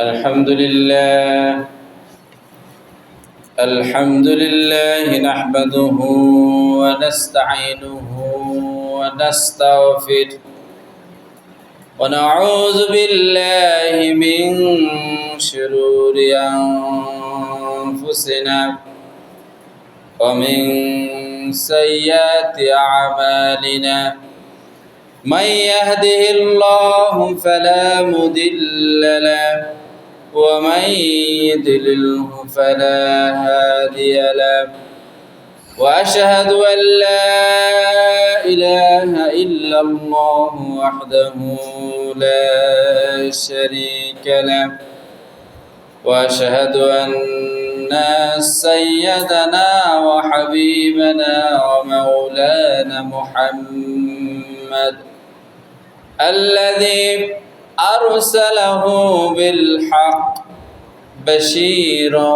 الحمد لله نحمده ونستعينه ونستغفره ونعوذ بالله من شرور أنفسنا ومن سيئات أعمالنا من يهده الله فلا مضل له ومن يضلله فلا هادي له وأشهد أن لا إله إلا الله وحده لا شريك له وأشهد أن سيدنا وحبيبنا ومولانا محمد الذي أرسله بالحق بشيرا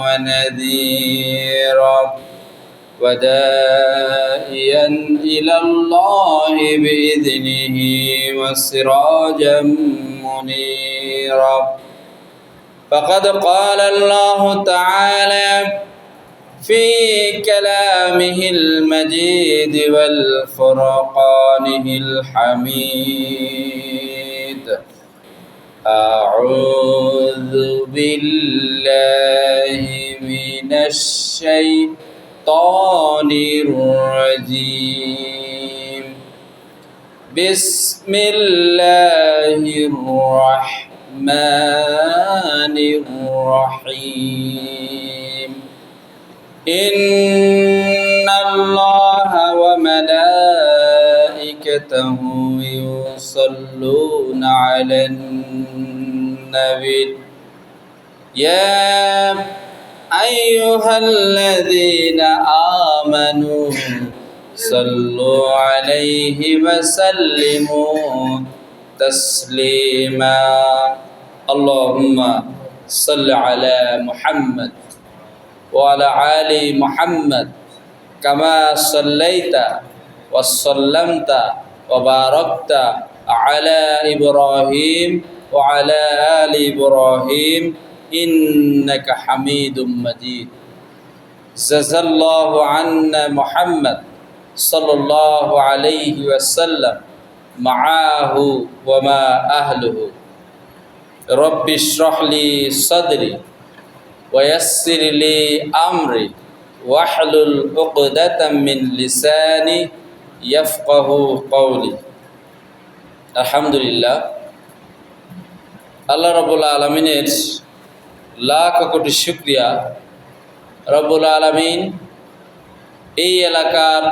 ونذيرا وداعيا إلى الله بإذنه وسراجا منيرا فقد قال الله تعالى في كلامه المجيد والفرقانه الحميد أعوذ بالله من الشيطان الرجيم بسم الله الرحمن الرحيم إن الله وملائكته يصلون على النبي يا أيها الذين آمنوا صلوا عليه وسلموا تسليما اللهم صل على محمد وعلى آل محمد كما صليت وسلمت وباركت على إبراهيم وعلى آل إبراهيم إنك حميد مجيد جزا الله عنا محمد صلى الله عليه وسلم معه وما أهله رب اشرح لي صدري ويسر لي أمري واحلل عقدة من لساني يفقه قولي আলহামদুলিল্লাহ আল্লাহ রাব্বুল আলামিনের লাখ কোটি শুকরিয়া। রব্বুল আলামিন এই এলাকার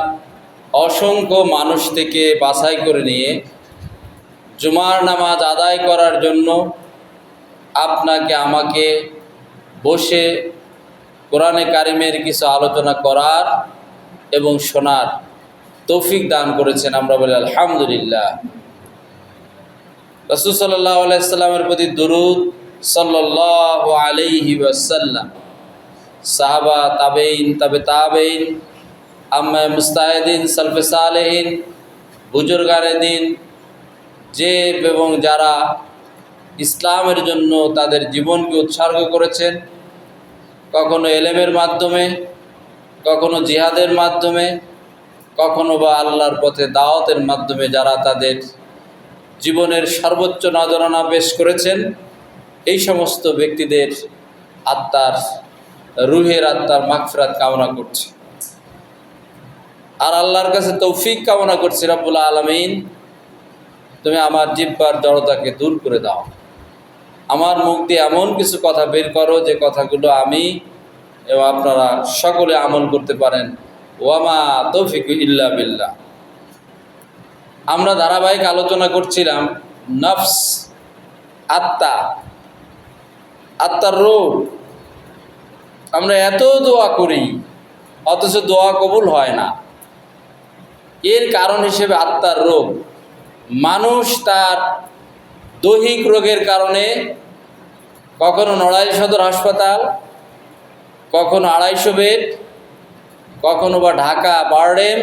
অসংখ্য মানুষ থেকে বাছাই করে নিয়ে জুমার নামাজ আদায় করার জন্য আপনাকে আমাকে বসে কোরআনে কারিমের কিছু আলোচনা করার এবং শোনার তৌফিক দান করেছেন। আমরা বলি আলহামদুলিল্লাহ। রাসূল সাল্লাল্লাহু আলাইহি সাল্লামের প্রতি দুরূদ সাল্লাল্লাহু আলাইহি ওয়াসাল্লাম, সাহাবা, তাবেঈন, তাবে তাবেঈন, আম্মা মুস্তাহিদিন, সালফে সালেহিন, বুজুর্গানে দিন, যে এবং যারা ইসলামের জন্য তাদের জীবনকে উৎসর্গ করেছেন, কখনো এলেমের মাধ্যমে, কখনো জিহাদের মাধ্যমে, কখনো বা আল্লাহর পথে দাওয়াতের মাধ্যমে যারা তাদের জীবনের সর্বোচ্চ নজরানা পেশ করেছেন, এই সমস্ত ব্যক্তিদের আত্মার, রুহের আত্মার মাগফিরাত কামনা করছি। আর আল্লাহর কাছে তৌফিক কামনা করছি, রব্বুল আলামিন তুমি আমার জিহ্বার জড়তাকে দূর করে দাও, আমার মুখ দিয়ে এমন কিছু কথা বের করো যে কথাগুলো আমি এবং আপনারা সকলে আমল করতে পারেন। ওয়ামা তৌফিক ইল্লা বিল্লাহ। আমরা ধারাবাহিক আলোচনা করছিলাম নফস, আত্মা, আত্মার রোগ। আমরা এত দোয়া করি অথচ দোয়া কবুল হয় না। এর কারণ হিসেবে আত্মার রোগ। মানুষ তার দৈহিক রোগের কারণে কখনো নড়াইল সদর হাসপাতাল, কখনো 250 বেড, কখনো বা ঢাকা বারডেম,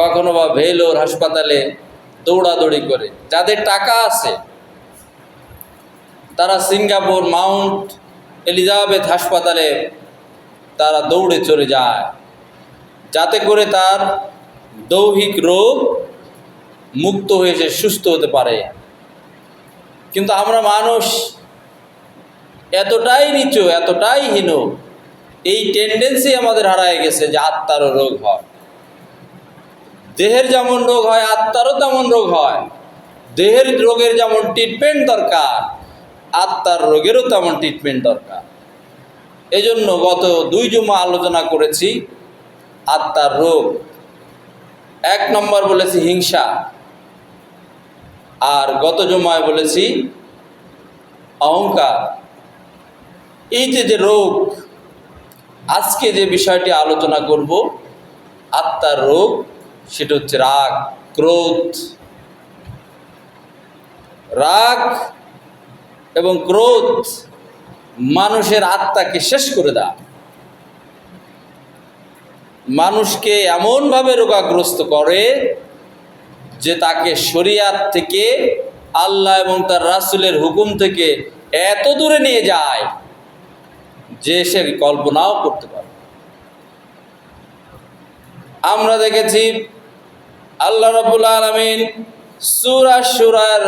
কখনো বা ভেলোর হাসপাতালে দৌড়াদৌড়ি করে। যাদের টাকা আছে তারা সিঙ্গাপুর মাউন্ট এলিজাবেথ হাসপাতালে তারা দৌড়ে চলে যায়, যাতে করে তার দৈহিক রোগ মুক্ত হয়ে সে সুস্থ হতে পারে। কিন্তু আমরা মানুষ এতটাই নিচু, এতটাই হীন, এই টেন্ডেন্সি আমাদের হারায় গেছে যে আত্মারও রোগ হয়। দেহের যেমন রোগ হয়, আত্মারও তেমন রোগ হয়। দেহের রোগের যেমন ট্রিটমেন্ট দরকার, আত্মার রোগেরও তেমন ট্রিটমেন্ট দরকার। এজন্য গত 2 জুমা আলোচনা করেছি আত্মার রোগ। 1 নম্বর বলেছি হিংসা, আর গত জুমায় বলেছি অহংকার। এই যে রোগ, আজকে যে বিষয়টি আলোচনা করব আত্মার রোগ, সেটা হচ্ছে রাগ, ক্রোধ। রাগ এবং ক্রোধ মানুষের আত্মাকে শেষ করে দেয়, মানুষকে এমনভাবে রোগাগ্রস্ত করে যে তাকে শরিয়াত থেকে, আল্লাহ এবং তার রাসূলের হুকুম থেকে এত দূরে নিয়ে যায় যে সে কল্পনাও করতে পারে। আমরা দেখেছি আল্লাহ রাব্বুল আলামিন সূরা শুরার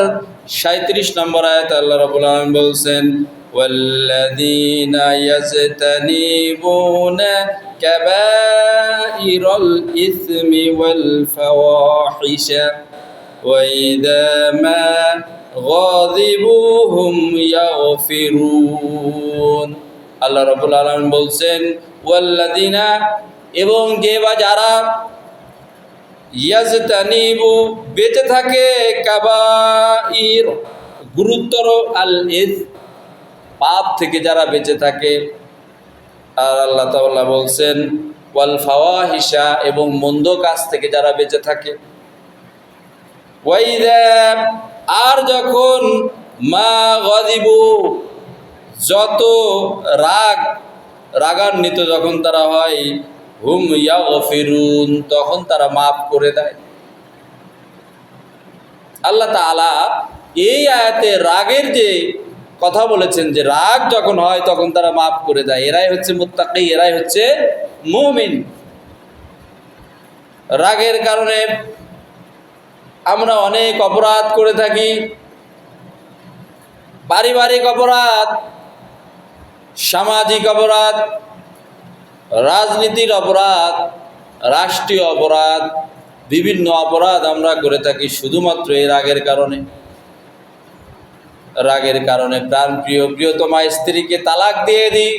37 নম্বর আয়াতে আল্লাহ রাব্বুল আলামিন বলছেন, ওয়াল্লাযীনা ইয়াজতানিবুনা কাবাইরাল ইসমি ওয়াল ফাওয়াহিশা ওয়া ইযা মা গাযিবুহুম ইয়াগফিরুন। আল্লাহ রাব্বুল আলামিন বলছেন ওয়াল্লাযীনা, এবং যে বা যারা, ইয়াজতানিবু বেঁচে থাকে, কাবাইর গুরুতর, আল ইস পাপ থেকে যারা বেঁচে থাকে। আর আল্লাহ তাআলা বলছেন ওয়াল ফাওয়াহিশা, এবং মন্দ কাজ থেকে যারা বেঁচে থাকে। ওয়াইদা, আর যখন মা গাযিবু, যত রাগান্বিত যখন তারা হয়, হুম ইয়াগফিরুন, তখন তারা মাফ করে দেয়। আল্লাহ তাআলা এই আয়াতে রাগের যে কথা বলেছেন, যে রাগ যখন হয় তখন তারা মাফ করে দেয়, এরাই হচ্ছে মুত্তাকি, এরাই হচ্ছে মুমিন। রাগের কারণে আমরা অনেক অপরাধ করে থাকি, পারিবারিক অপরাধ, সামাজিক অপরাধ, রাজনীতির অপরাধ, রাষ্ট্রীয় অপরাধ, বিভিন্ন অপরাধ আমরা করে থাকি শুধুমাত্র এই রাগের কারণে। রাগের কারণে প্রাণপ্রিয় প্রিয়তমা স্ত্রীকে তালাক দিয়ে দিই।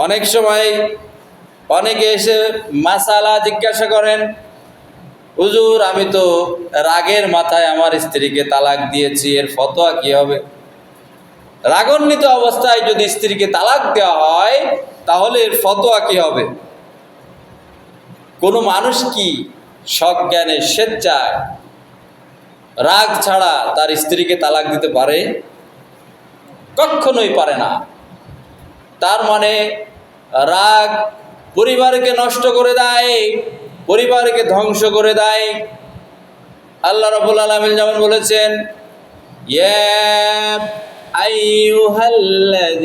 অনেক সময় অনেকে এসে মাসালা জিজ্ঞাসা করেন, হুজুর আমি তো রাগের মাথায় আমার স্ত্রীকে তালাক দিয়েছি, এর ফতোয়া কি হবে? রাগান্বিত অবস্থায় যদি স্ত্রীকে তালাক দেওয়া হয় তাহলে এর ফতোয়া কি হবে? কোনো মানুষ কি সজ্ঞানে স্বেচ্ছায় রাগ ছাড়া তার স্ত্রীকে তালাক দিতে পারে? কখনোই পারে না। তার মানে রাগ পরিবারকে নষ্ট করে দেয়, পরিবারকে ধ্বংস করে দেয়। আল্লাহ রাব্বুল আলামিন যেমন বলেছেন, ইয়া আইয়ুহাল্লাযীনা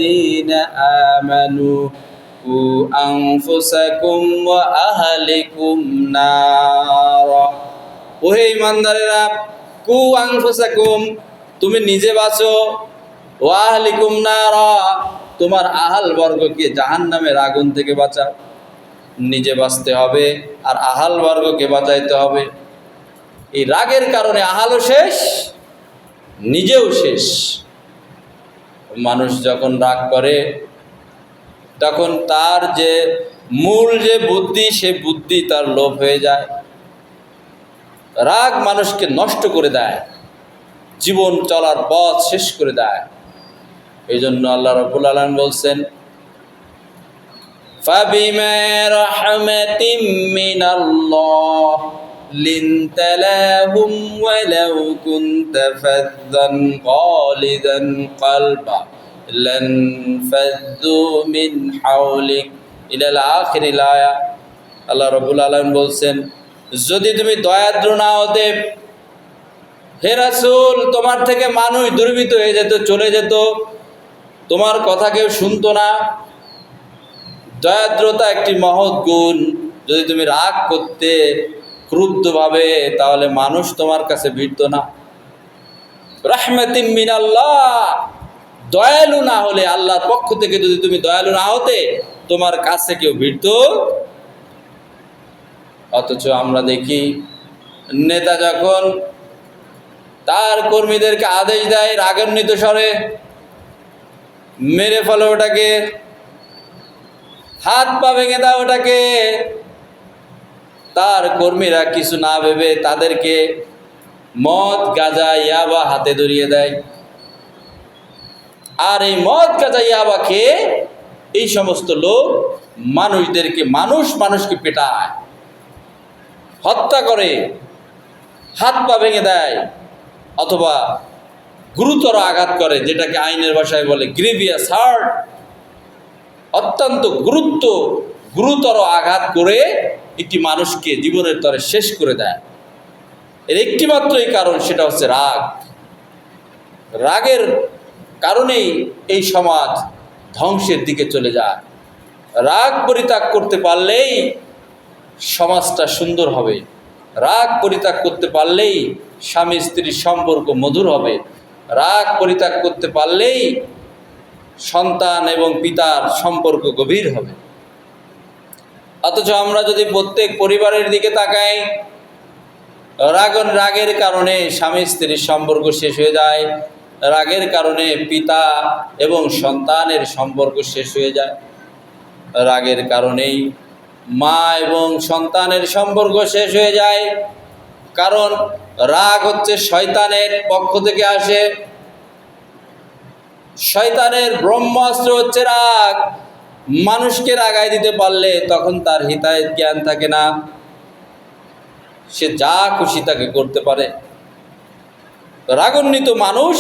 আমানু কু আনফুসাকুম ওয়া আহলিকুম নার। ওহে ঈমানদারেরা, কু আনফুসাকুম, তুমি নিজে বাঁচো, ওয়া আহলিকুম নার, তোমার আহাল বর্গকে জাহান্নামের আগুন থেকে বাঁচাও। নিজে বাঁচতে হবে আর আহাল বর্গকে বাঁচাইতে হবে। এই রাগের কারণে আহালও শেষ, নিজেও শেষ। মানুষ যখন রাগ করে তখন তার যে মূল যে বুদ্ধি, সে বুদ্ধি তার লোপ হয়ে যায়। রাগ মানুষকে নষ্ট করে দেয়, জীবন চলার পথ শেষ করে দেয়। এই জন্য আল্লাহ রাব্বুল আলামিন বলছেন, ফাবিমা রাহমাতিম মিনাল্লাহ লিনতা লাহুম ওয়ালাউ কুনতা ফাযযান গালিযান কলবা লানফাযযু মিন হাওলিক ইলাল আখিরিল আয়া। আল্লাহ রাব্বুল আলামিন বলছেন, যদি তুমি দয়াদ্র না হতে হে রাসূল, তোমার থেকে মানুষ দুর্বৃত্ত হয়ে যেত, চলে যেত, তোমার কথা কেউ শুনতো না। দয়াদ্রতা একটি মহৎ গুণ। যদি তুমি রাগ করতে ক্রুদ্ধভাবে, তাহলে মানুষ তোমার কাছে ভিড়ত না। রাহমাতিম মিনাল্লাহ, দয়ালু না হলে, আল্লাহর পক্ষ থেকে যদি তুমি দয়ালু না হতে, তোমার কাছে কেউ ভিড়ত। অথচ আমরা দেখি নেতা যখন তার কর্মীদেরকে আদেশ দেয় রাগান্বিত স্বরে, মেরে ফেলো ওটাকে, হাত পা ভেঙে দাও ওটাকে, তার কর্মীরা কিছু না ভেবে তাদেরকে মদ গাঁজা ইয়াবা হাতে ধরিয়ে দেয়। আর এই মদ গাঁজা ইয়াবা খেয়ে এই সমস্ত লোক মানুষকে পেটায়, হত্যা করে, হাত পা ভেঙে দেয়, অথবা গুরুতর আঘাত করে, যেটাকে আইনের ভাষায় বলে গ্রিভিয়াস হার্ট। অত্যন্ত গুরুতর আঘাত করে একটি মানুষকে জীবনের তরে শেষ করে দেয়। এর একটি মাত্রই কারণ, সেটা হচ্ছে রাগ। রাগের কারণেই এই সমাজ ধ্বংসের দিকে চলে যায়। রাগ পরিত্যাগ করতে পারলেই সমাজটা সুন্দর হবে। রাগ পরিত্যাগ করতে পারলেই স্বামী স্ত্রীর সম্পর্ক মধুর হবে। রাগ পরিত্যাগ করতে পারলেই সন্তান এবং পিতার সম্পর্ক গভীর হবে। অথচ আমরা যদি প্রত্যেক পরিবারের দিকে তাকাই, রাগের কারণে স্বামী স্ত্রীর সম্পর্ক শেষ হয়ে যায়, রাগের কারণে পিতা এবং সন্তানের সম্পর্ক শেষ হয়ে যায়, রাগের কারণেই মা এবং সন্তানের সম্পর্ক শেষ হয়ে যায়। কারণ রাগ হচ্ছে শয়তানের পক্ষ থেকে আসে। শয়তানের ব্রহ্মাস্ত্র হচ্ছে রাগ। মানুষকে রাগায় দিতে পারলে তখন তার হিতাহিত জ্ঞান থাকে না, সে যা খুশি তাকে করতে পারে। রাগান্বিত মানুষ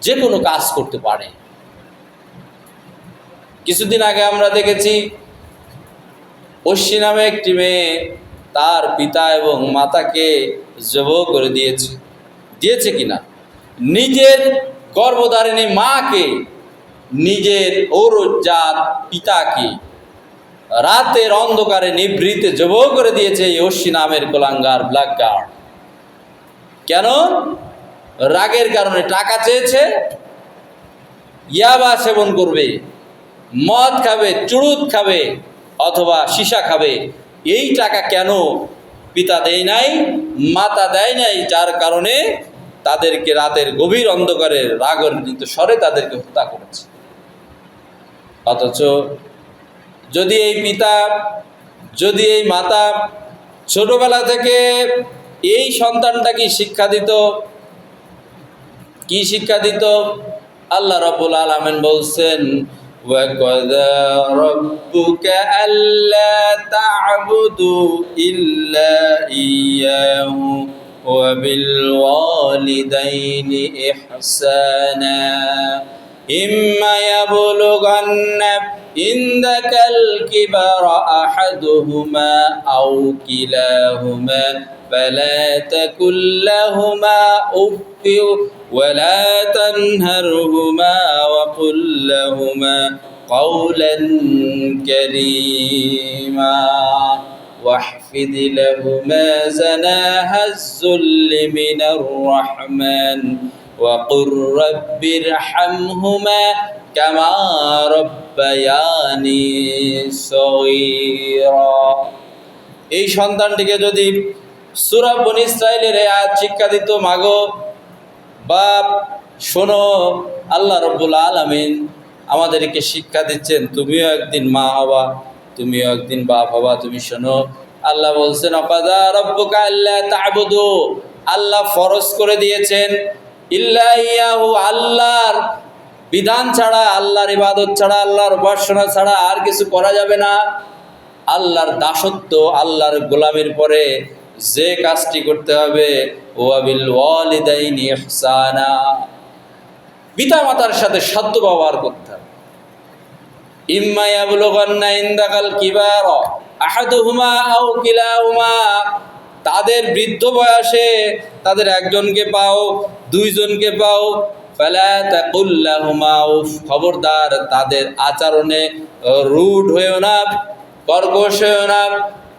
যে কোনো কাজ করতে পারে। কিছুদিন আগে আমরা দেখেছি ঐশী নামে একটি মেয়ে তার পিতা এবং মাতাকে জবাহ করে দিয়েছে কিনা, নিজের গর্ভধারিণী মাকে, নিজের ঔরজাত পিতাকে রাতের অন্ধকারে নিভৃতে জবাহ করে দিয়েছে এই ঐশী নামের কোলাঙ্গার ব্ল্যাকগার্ড। কেন? রাগের কারণে। টাকা চেয়েছে, ইয়াবা সেবন করবে, মদ খাবে, চুরুট খাবে, অথবা সীসা খাবে। এই টাকা কেন পিতা দেয় নাই, মাতা দেয় নাই, যার কারণে তাদেরকে রাতের গভীর অন্ধকারে রাগান্বিত স্বরে তাদেরকে হত্যা করেছে। অথচ যদি এই পিতা, যদি এই মাতা ছোটবেলা থেকে এই সন্তানটাকে শিক্ষা দিত, কি শিক্ষা দিত? আল্লাহ রাব্বুল আলামিন বলছেন, وَقَضَى رَبُّكَ أَلَّا تَعْبُدُوا إِلَّا إِيَّاهُ وَبِالْوَالِدَيْنِ إِحْسَانًا إِمَّا يَبْلُغَنَّ عِندَكَ الْكِبَرَ أَحَدُهُمَا أَوْ كِلَاهُمَا فَلَا تَقُل لَّهُمَا أُفٍّ وَلَا تَنْهَرْهُمَا وَقُل لَّهُمَا قَوْلًا كَرِيمًا واحفظ لهما جناح الذل من الرحمن وقل رب ارحمهما كما ربياني صغيرا। এই সন্তানটিকে যদি সূরা বনী ইসরাঈলের এই আয়াত শিক্ষা দিত, মাগো বাপ শোনো, আল্লাহ রাব্বুল আলামিন আমাদেরকে শিক্ষা দিচ্ছেন, তুমিও একদিন মা হবা, তুমিও একদিন বাপ হবা, তুমি শোনো। আল্লাহ বলছেন, ওয়াকাযা রাব্বুকা আল্লা তা'বুদু, আল্লাহ ফরজ করে দিয়েছেন, ইল্লা ইয়াহু, আল্লাহর বিধান ছাড়া, আল্লাহর ইবাদত ছাড়া, আল্লাহর উপাসনা ছাড়া আর কিছু করা যাবে না। আল্লাহর দাসত্ব, আল্লাহর গোলামির পরে যে কাজটি করতে হবে, ওয়া বিল ওয়ালিদাইনি ইহসানা, পিতা মাতার সাথে সদ্য ব্যবহার করতে হবে। ইম্মা ইয়াবলুগান্না ইনদাকাল কিবারা আহাদুহুমা আও কিলাহুমা, তাদের বৃদ্ধ বয়সে তাদের একজনকে পাও, দুইজনকে পাও, ফালা তাকুল লাহুমা উফ, খবরদার তাদের আচরণে রুড হয়েও না, কর্কশ হয়েও না,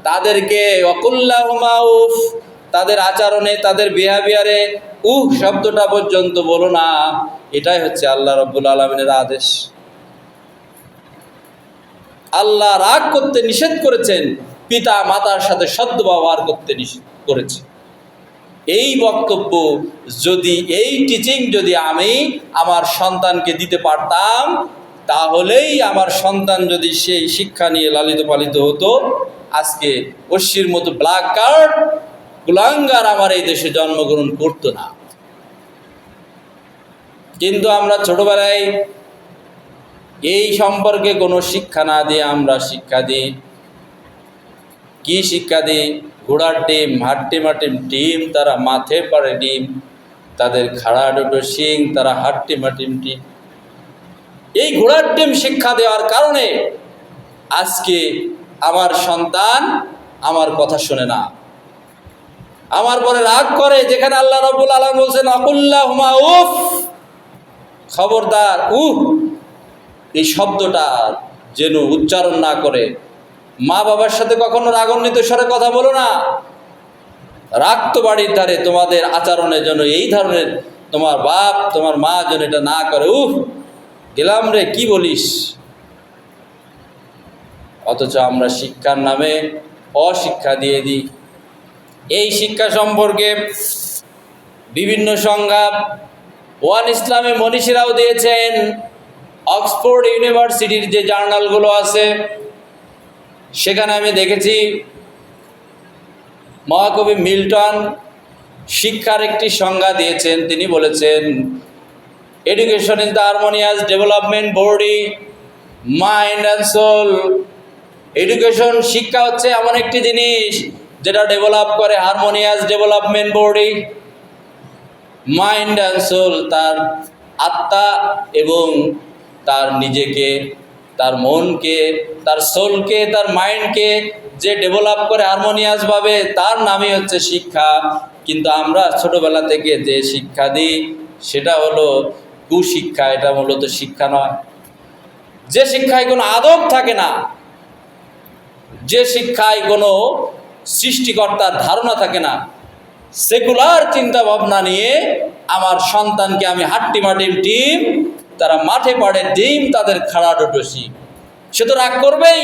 তাদেরকে ওয়াকুল লাহুমা উফ, তাদের আচরণে তাদের বিহেভিয়ারে শব্দটা পর্যন্ত বলো না। এটাই হচ্ছে আল্লাহ রাব্বুল আলামিনের আদেশ। আল্লাহ রাগ করতে নিষেধ করেছেন, পিতা মাতার সাথে সদ্ব্যবহার করতে নিষেধ করেছে। এই বক্তব্য যদি, এই টিচিং যদি আমি আমার সন্তানকে দিতে পারতাম, তাহলেই আমার সন্তান যদি সেই শিক্ষা নিয়ে লালিত পালিত হতো, আজকে অশ্বির মতো ব্ল্যাক কার্ড কুলাঙ্গার আমার এই দেশে জন্মগ্রহণ করতো না। কিন্তু আমরা ছোটবেলায় এই সম্পর্কে কোনো শিক্ষা না দিয়ে আমরা শিক্ষা দিই, কি শিক্ষা দিই? ঘোড়ার ডিম, হাট্টিমাটিম ডিম, তারা মাঠে পারে ডিম, তাদের খাড়া দুটো শিং, তারা হাট্টিমাটিম ডিম। এই ঘোড়ার ডিম শিক্ষা দেওয়ার কারণে আজকে আমার সন্তান আমার কথা শোনে না, আমার পরে রাগ করে। যেখানে আল্লাহ রাব্বুল আলামিন বলছেন আকুল্লাহুমা উফ, খবরদার এই শব্দটা যেন উচ্চারণ না করে। মা বাবার সাথে কখনো রাগান্বিত স্বরে কথা বলো না। রাগ তো বাড়ির ধারে, তোমাদের আচরণের জন্য এই ধরনের তোমার বাপ তোমার মা যেন এটা না করে। গেলাম রে, কি বলিস? অথচ আমরা শিক্ষার নামে অশিক্ষা দিয়ে দিই। এই শিক্ষা সম্পর্কে বিভিন্ন সংজ্ঞা ওয়ান ইসলামে মনীষীরাও দিয়েছেন। অক্সফোর্ড ইউনিভার্সিটির যে জার্নালগুলো আছে, সেখানে আমি দেখেছি মহাকবি মিল্টন শিক্ষার একটি সংজ্ঞা দিয়েছেন। তিনি বলেছেন, education is the harmonious development body, mind and soul. Education, শিক্ষা হচ্ছে এমন একটি জিনিস যেটা ডেভেলপ করে harmonious development body, mind and soul, তার আত্মা এবং তার নিজেকে, তার মনকে, তার সোলকে, তার মাইন্ডকে যে ডেভেলপ করে হারমোনিয়াসভাবে, তার নামই হচ্ছে শিক্ষা। কিন্তু আমরা ছোটোবেলা থেকে যে শিক্ষা দিই সেটা হলো কুশিক্ষা। এটা মূলত শিক্ষা নয়। যে শিক্ষায় কোনো আদব থাকে না, যে শিক্ষায় কোনো সৃষ্টিকর্তার ধারণা থাকে না, সেকুলার চিন্তা ভাবনা নিয়ে আমার সন্তানকে আমি হাট্টিমাটিম ডিম, তারা মাঠে পাড়ে ডিম, তাদের খাড়া দুটো শিং। সে তো রাগ করবেই,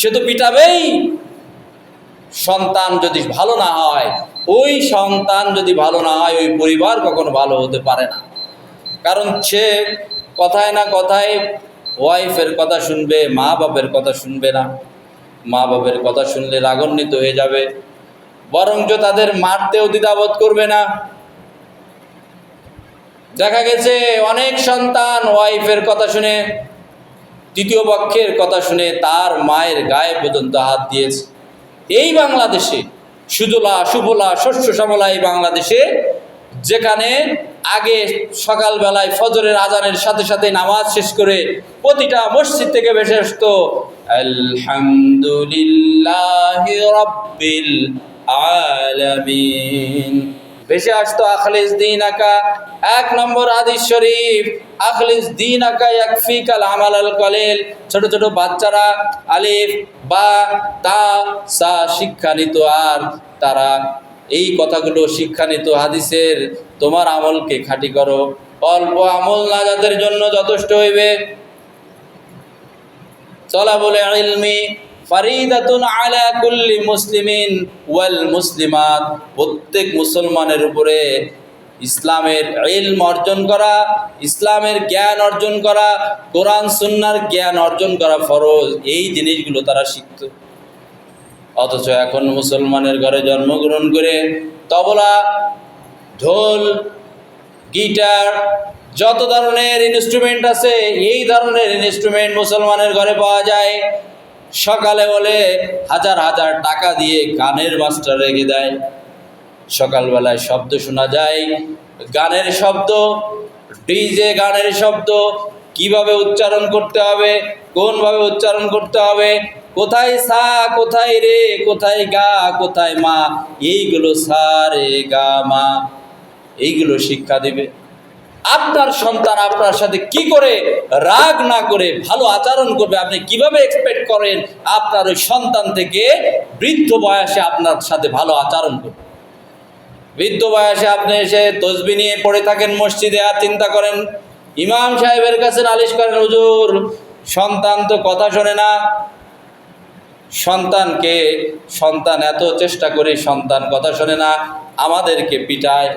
সে তো পিটাবেই। সন্তান যদি ভালো না হয়, ওই সন্তান যদি ভালো না হয়, ওই পরিবার কখনো ভালো হতে পারে না। কারণ সে কথায় না কথায় ওয়াইফের কথা শুনবে, মা বাপের কথা শুনবে না। মা বাপের কথা শুনলে রাগান্বিত হয়ে যাবে, বরঞ্চ তাদের মারতেও দ্বিধাবোধ করবে না। দেখা গেছে অনেক সন্তান ওয়াইফের কথা শুনে, তৃতীয় পক্ষের কথা শুনে তার মায়ের গায়ে পর্যন্ত হাত দিয়েছে। এই বাংলাদেশে, সুজলা সুফলা শস্য শ্যামলা এই বাংলাদেশে, যেখানে আগে সকালবেলায় ফজরের আজানের সাথে সাথে নামাজ শেষ করে প্রতিটা মসজিদ থেকে ভেসে আসতো আলহামদুলিল্লাহি রাব্বিল আলামিন, ভেসে আসতো আখলিস দীনাকা। 1 নম্বর হাদিস শরীফ, আখলিস দীনাকা ইয়াকফিকাল আমাল আল কলিল। ছোট ছোট বাচ্চারা আলিফ বা তা সা শিক্ষা নিত, আর তারা এই কথাগুলো শিক্ষা নিত হাদিসের। তোমার আমলকে খাঁটি করো, অল্প আমল না যাদের জন্য যথেষ্ট হইবে। তলাবুল ইলমি ফারিদাতুন আলা কুল্লি মুসলিমিন ওয়াল মুসলিমাত। প্রত্যেক মুসলমানের উপরে ইসলামের ইলম অর্জন করা, ইসলামের জ্ঞান অর্জন করা, কোরআন সুন্নাহর জ্ঞান অর্জন করা ফরজ। এই জিনিসগুলো তারা শিখত। অথচ এখন মুসলমানের ঘরে জন্মগ্রহণ করে তবলা, ঢোল, গিটার, যত ধরনের ইনস্ট্রুমেন্ট আছে, এই ধরনের ইনস্ট্রুমেন্ট মুসলমানের ঘরে পাওয়া যায়। সকালে বলে হাজার হাজার টাকা দিয়ে গানের মাস্টার রেখে দেয়। সকালবেলায় শব্দ শোনা যায়, গানের শব্দ, ডিজে গানের শব্দ, কিভাবে উচ্চারণ করতে হবে, কোনভাবে উচ্চারণ করতে হবে, কোথায় সা, কোথায় রে, কোথায় গা, কোথায় মা, এইগুলো সা রে গা মা, এইগুলো শিক্ষা দিবে। আপনার সন্তান আপনার সাথে কি করে রাগ না করে ভালো আচরণ করবে, আপনি কিভাবে এক্সপেক্ট করেন আপনার ওই সন্তান থেকে বৃদ্ধ বয়সে আপনার সাথে ভালো আচরণ করবে? বৃদ্ধ বয়সে আপনি এসে তসবিহ নিয়ে পড়ে থাকেন মসজিদে, আর চিন্তা করেন ইমাম সাহেবের কাছে নালিশ করেন, হুজুর সন্তান তো কথা শোনে না। সন্তান এত চেষ্টা করে, সন্তান কথা শোনে না, আমাদেরকে পিটায়,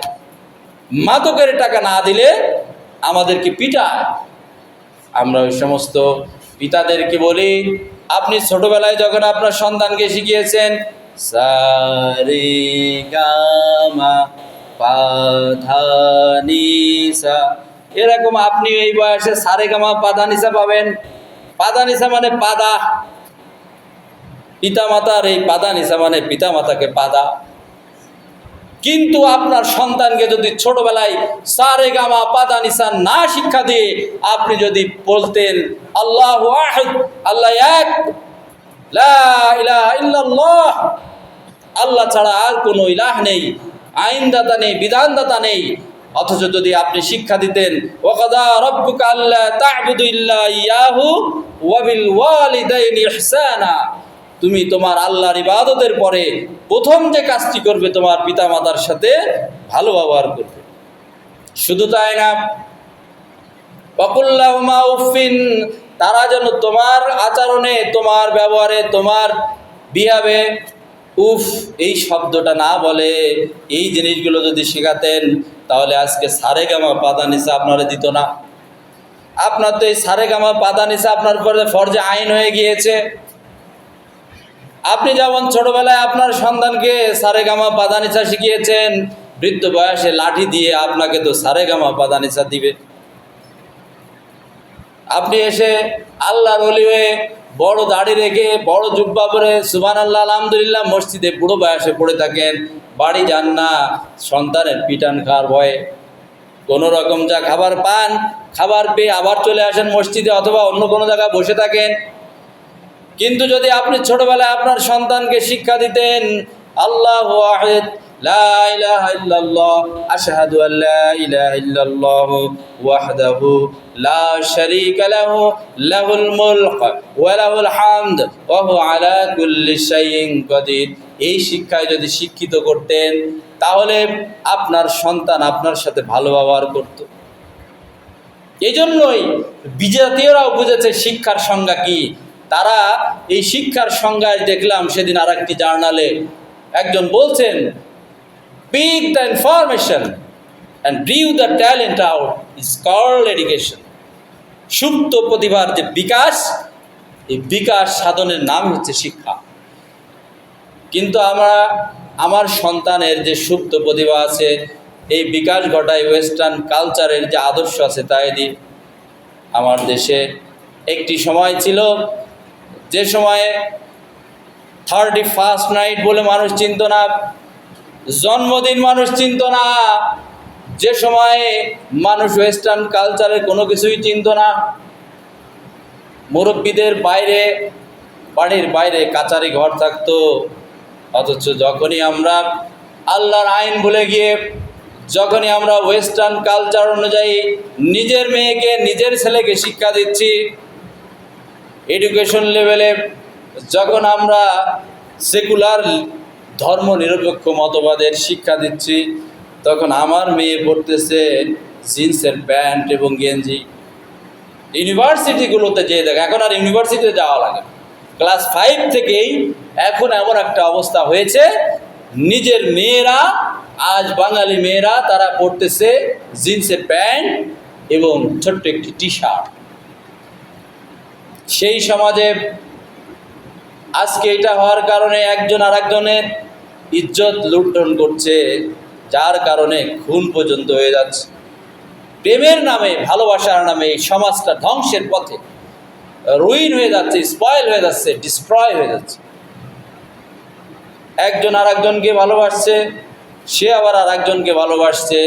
মাদকের টাকা না দিলে আমাদেরকে পিটায়। আমরা ওই সমস্ত পিতাদেরকে বলি, আপনি ছোটবেলায় যখন আপনার সন্তানকে শিখিয়েছেন সা রে গা মা পা ধা নি সা, এরকম আপনি এই বয়সে সা রে গা মা পা ধা নি সা পাবেন। পা ধা নি সা মানে পাদা, পিতামাতার এই পাদা নিসা মানে পিতামাতাকে পাদা। কিন্তু আপনার সন্তানকে যদি ছোটবেলায় সা রে গা মা পাদা নিসা না শিক্ষা দিয়ে আপনি যদি বলতেন আল্লাহু আহাদ, আল্লাহ এক, লা ইলাহা ইল্লাল্লাহ, আল্লাহ ছাড়া আর কোনো ইলাহ নেই, আইনদাতা নেই, বিধানদাতা নেই, অথচ যদি আপনি শিক্ষা দিতেন ওয়াকাদা রাব্বুকা আল্লা তা'বুদু ইল্লা ইয়াহু ওয়া বিল ওয়ালিদাইনি ইহসানা, তুমি তোমার আল্লাহর ইবাদতের পরে প্রথম যে কাজটি করবে তোমার পিতামাতার সাথে ভালো ব্যবহার করবে। শুধু তাই না, ওয়াকুল্লাহুমা উফিন, তারা যেন তোমার আচরণে, তোমার ব্যবহারে, তোমার বিহেভে উফ এই শব্দটা না বলে। এই জিনিসগুলো যদি শেখাতেন তাহলে আজকে সারে গামা পাদা নিসা আপনারা দিত না। আপনার তো এই সারে গামা পাদা নিসা আপনার পরে ফরজে আইন হয়ে গিয়েছে। আপনি যেমন ছোটবেলায় আপনার সন্তানকে সারে গামা পাদা নিসা শিখিয়েছেন, বৃদ্ধ বয়সে লাঠি দিয়ে আপনাকে তো সারে গামা পাদা নিসা দিবে। আপনি এসে আল্লাহর ওলি হয়ে বড় দাড়ি রেখে বড় জুব্বা পরে সুবহানাল্লাহ আলহামদুলিল্লাহ মসজিদে বুড়ো বয়সে পড়ে থাকেন, বাড়ি যান না সন্তানের পিটান খাওয়ার ভয়ে। কোনো রকম যা খাবার পান, খাবার পেয়ে আবার চলে আসেন মসজিদে অথবা অন্য কোনো জায়গায় বসে থাকেন। কিন্তু যদি আপনি ছোটবেলায় আপনার সন্তানকে শিক্ষা দিতেন আল্লাহু আহাদ, লা ইলাহা ইল্লাল্লাহ, আশহাদু আল্লা ইলাহা ইল্লাল্লাহ ওয়াহদাহু লা শারীকা লাহু, লাহুল মুলক ওয়া লাহুল হামদ ওয়া হুয়া আলা কুল্লি শাইইন কাদির, এই শিক্ষায় যদি শিক্ষিত করতেন তাহলে আপনার সন্তান আপনার সাথে ভালো ব্যবহার করত। এই জন্যই বিজাতীয়রাও বুঝেছে শিক্ষার সংজ্ঞা কি। তারা এই শিক্ষার সংজ্ঞায় দেখলাম সেদিন আর একটি জার্নালে একজন বলছেন, pick the information and brew the talent out is called education. সুপ্ত প্রতিভার যে বিকাশ, এই বিকাশ সাধনের নাম হচ্ছে শিক্ষা। কিন্তু আমার সন্তানের যে সুপ্ত প্রতিভা আছে, এই বিকাশ ঘটায় ওয়েস্টার্ন কালচারের যে আদর্শ আছে তাই দিয়ে। আমার দেশে একটি সময় ছিল যে সময়ে 31st নাইট বলে মানুষ চিনত না, জন্মদিন মানুষ চিনত না, যে সময়ে মানুষ ওয়েস্টার্ন কালচারের কোনো কিছুই চিনত না। মুরব্বীদের বাইরে, বাড়ির বাইরে কাচারি ঘর থাকতো। অথচ যখনই আমরা আল্লাহর আইন ভুলে গিয়ে, যখনই আমরা ওয়েস্টার্ন কালচার অনুযায়ী নিজের মেয়েকে, নিজের ছেলেকে শিক্ষা দিচ্ছি, এডুকেশন লেভেলে যখন আমরা সেকুলার ধর্ম নিরপেক্ষ মতবাদের শিক্ষা দিচ্ছি, তখন আমার মেয়ে পড়তেছে জিন্সের প্যান্ট এবং গেঞ্জি। ইউনিভার্সিটিগুলোতে যেয়ে দেখ, এখন আর ইউনিভার্সিটিতে যাওয়া লাগে। ক্লাস 5 থেকেই এখন এমন একটা অবস্থা হয়েছে, নিজের মেয়েরা, আজ বাঙালি মেয়েরা, তারা পড়তেছে জিন্সের প্যান্ট এবং ছোট্ট একটি টি শার্ট। সেই সমাজে আজকে এটা হওয়ার কারণে একজন আর একজনের ইজ্জত লুণ্ঠন করছে, যার কারণে খুন পর্যন্ত হয়ে যাচ্ছে। প্রেমের নামে, ভালোবাসার নামে এই সমাজটা ধ্বংসের পথে, রুইন হয়ে যাচ্ছে, স্পয়েল হয়ে যাচ্ছে, ডিস্ট্রয় হয়ে যাচ্ছে। একজন আর একজনকে ভালোবাসছে, সে আবার আর একজনকে ভালোবাসছে,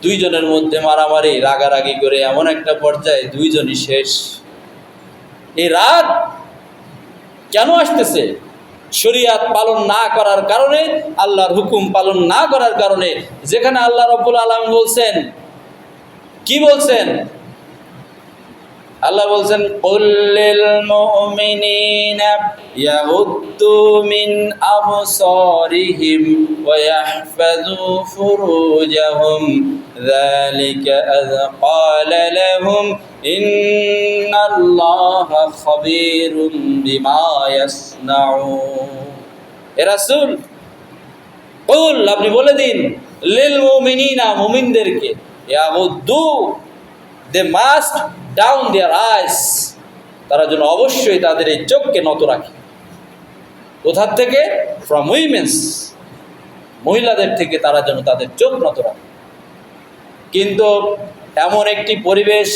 দুইজনের মধ্যে মারামারি, রাগারাগি করে এমন একটা পর্যায়ে দুইজনই শেষ। এই রাগ কেন আসতেছে? শরিয়াত পালন না করার কারণে, আল্লাহর হুকুম পালন না করার কারণে। যেখানে আল্লাহ রাব্বুল আলামিন বলছেন, কি বলছেন? আল্লাহ বলছেন, কুল লিল মুমিনিনা ইয়াগুদ্দু মিন আবসারিহিম ওয়া ইয়াহফাযু ফুরুজাহুম যালিকা আযকা লাহুম ইন্নাল্লাহা খাবীরুম বিমা ইয়াসনাউন। হে রাসূল, কুল, আপনি বলে দিন, লিল মুমিনিনা, মুমিনদেরকে, ইয়াগুদ্দু, দে মাস্ট ডাউন দেয়ার আইস, তারা যেন অবশ্যই তাদের এই চোখকে নত রাখে। কোথার থেকে? ফ্রম উইমেন্স, মহিলাদের থেকে তারা যেন তাদের চোখ নত রাখে। কিন্তু এমন একটি পরিবেশ,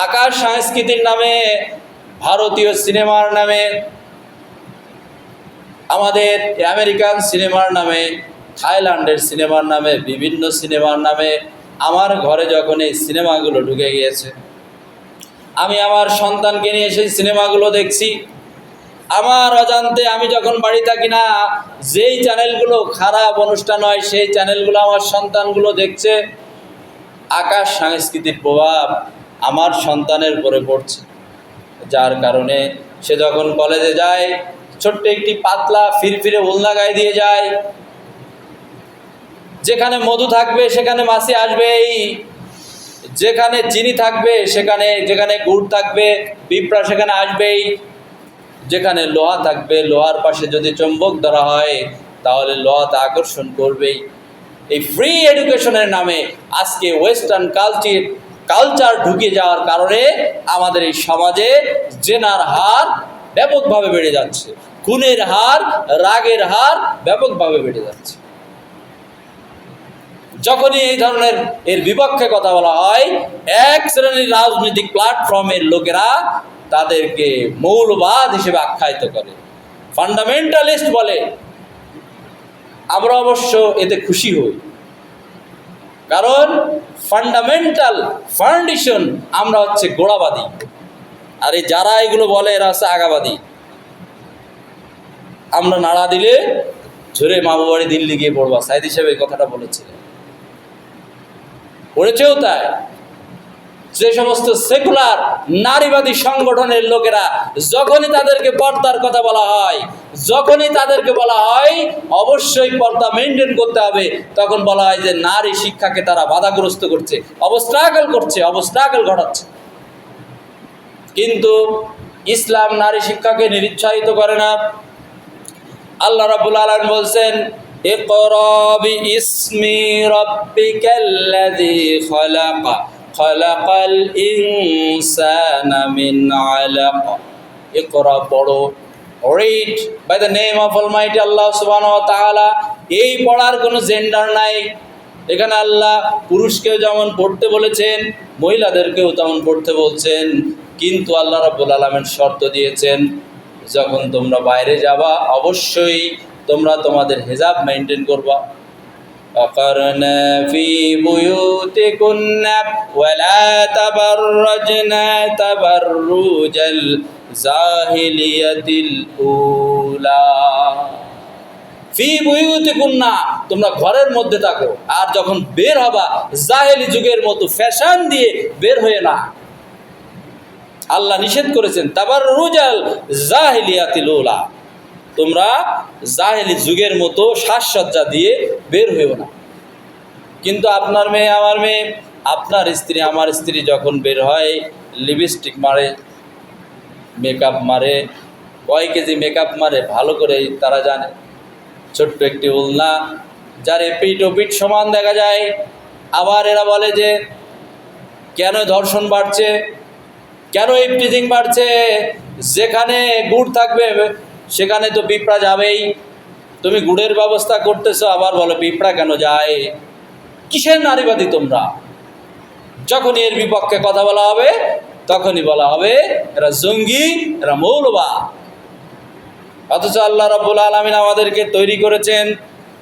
আকাশ সংস্কৃতির নামে, ভারতীয় সিনেমার নামে, আমাদের আমেরিকান সিনেমার নামে, থাইল্যান্ডের সিনেমার নামে, বিভিন্ন সিনেমার নামে আমার ঘরে যখন এই সিনেমাগুলো ঢুকে গিয়েছে, আমি আমার সন্তানকে নিয়ে সেই সিনেমাগুলো দেখছি। আমার অজান্তে আমি যখন বাড়ি থাকি না, যেই চ্যানেলগুলো খারাপ অনুষ্ঠান হয় সেই চ্যানেলগুলো আমার সন্তানগুলো দেখছে। আকাশ সংস্কৃতির প্রভাব আমার সন্তানের উপরে পড়ছে, যার কারণে সে যখন কলেজে যায়, ছোট্ট একটি পাতলা ফিরফিরে ওড়না গায়ে দিয়ে যায়। যেখানে মধু থাকবে সেখানে মাছি আসবেই, যেখানে চিনি থাকবে সেখানে, যেখানে গুড় থাকবে পিঁপড়া সেখানে আসবেই, যেখানে লোহা থাকবে লোহার পাশে যদি চুম্বক ধরা হয় তাহলে লোহাতে আকর্ষণ করবেই। এই ফ্রি এডুকেশনের নামে আজকে ওয়েস্টার্ন কালচার ঢুকে যাওয়ার কারণে আমাদের এই সমাজে জেনার হার ব্যাপকভাবে বেড়ে যাচ্ছে, খুনের হার, রাগের হার ব্যাপকভাবে বেড়ে যাচ্ছে। যখনই এই ধরনের এর বিপক্ষে কথা বলা হয়, এক শ্রেণীর রাজনৈতিক প্ল্যাটফর্মের লোকেরা তাদেরকে মৌলবাদ হিসেবে আখ্যায়িত করে, ফান্ডামেন্টালিস্ট বলে। আমরা অবশ্য এতে খুশি হই, কারণ ফান্ডামেন্টাল ফাউন্ডেশন, আমরা হচ্ছে গোড়াবাদী, আর এই যারা এগুলো বলে এরা হচ্ছে আগাবাদী। আমরা নাড়া দিলে ঝরে মামু বাড়ি দিল্লি গিয়ে পড়বা, সাইদ হিসেবে এই কথাটা বলেছিলেন, পড়েছেও তাই। যে সমস্ত সেকুলার নারীবাদী সংগঠনের লোকেরা যখনই তাদেরকে পর্দার কথা বলা হয়, যখনই তাদেরকে বলা হয় অবশ্যই পর্দা মেনটেন করতে হবে, তখন বলা হয় যে নারী শিক্ষাকে তারা বাধাগ্রস্ত করছে, অবস্ট্রাগল ঘটাচ্ছে। কিন্তু ইসলাম নারী শিক্ষাকে নিরুৎসাহিত করে না। আল্লাহ রাব্বুল আলামিন বলছেন, ইকরা বিইসমি রাব্বিকাল্লাযী খালাক খালাকাল ইনসানা মিন আলাক। ইকরা, পড়ো, read by the name of almighty Allah সুবহানাহু ওয়া তাআলা। এই পড়ার কোনো জেন্ডার নাই। এখানে আল্লাহ পুরুষকেও যেমন পড়তে বলেছেন, মহিলাদেরকেও তেমন পড়তে বলছেন। কিন্তু আল্লাহ রাব্বুল আলামিন শর্ত দিয়েছেন, যখন তোমরা বাইরে যাবা অবশ্যই তোমরা তোমাদের হিজাব মেনটেন করবা। وقرنا في بيوتكن ولا تبرجن تبرج الجاهلية الأولى। ফি বুয়ুতিকুন্না, তোমরা ঘরের মধ্যে থাকো, আর যখন বের হবা জাহেলি যুগের মতো ফ্যাশন দিয়ে বের হয়ে না। আল্লাহ নিষেধ করেছেন তাবাররুজাল জাহিলিয়াতিল উলা, তোমরা জাহেলি যুগের মতো সাজসজ্জা দিয়ে বের হয়েও না। কিন্তু আপনার মেয়ে, আমার মেয়ে, আপনার স্ত্রী, আমার স্ত্রী যখন বের হয় লিপস্টিক মারে, মেকআপ মারে, কয় কেজি মেকআপ মারে ভালো করে তারা জানে। ছোট্ট একটি উলনা যার পিঠ ও পিঠ সমান দেখা যায়। আবার এরা বলে যে কেন ধর্ষণ বাড়ছে, কেন ইফটিজিং বাড়ছে, যেখানে গুড় থাকবে সেখানে তো পিঁপড়া যাবেই। তুমি গুড়ের ব্যবস্থা করতেছো, আবার বলো পিঁপড়া কেন যায়? কিসের নারীবাদী তোমরা? যখনই এর বিপক্ষে কথা বলা হবে তখনই বলা হবে এরা জঙ্গি, এরা মৌলবাদ। অথচ আল্লাহ রাব্বুল আলামিন আমাদেরকে তৈরি করেছেন,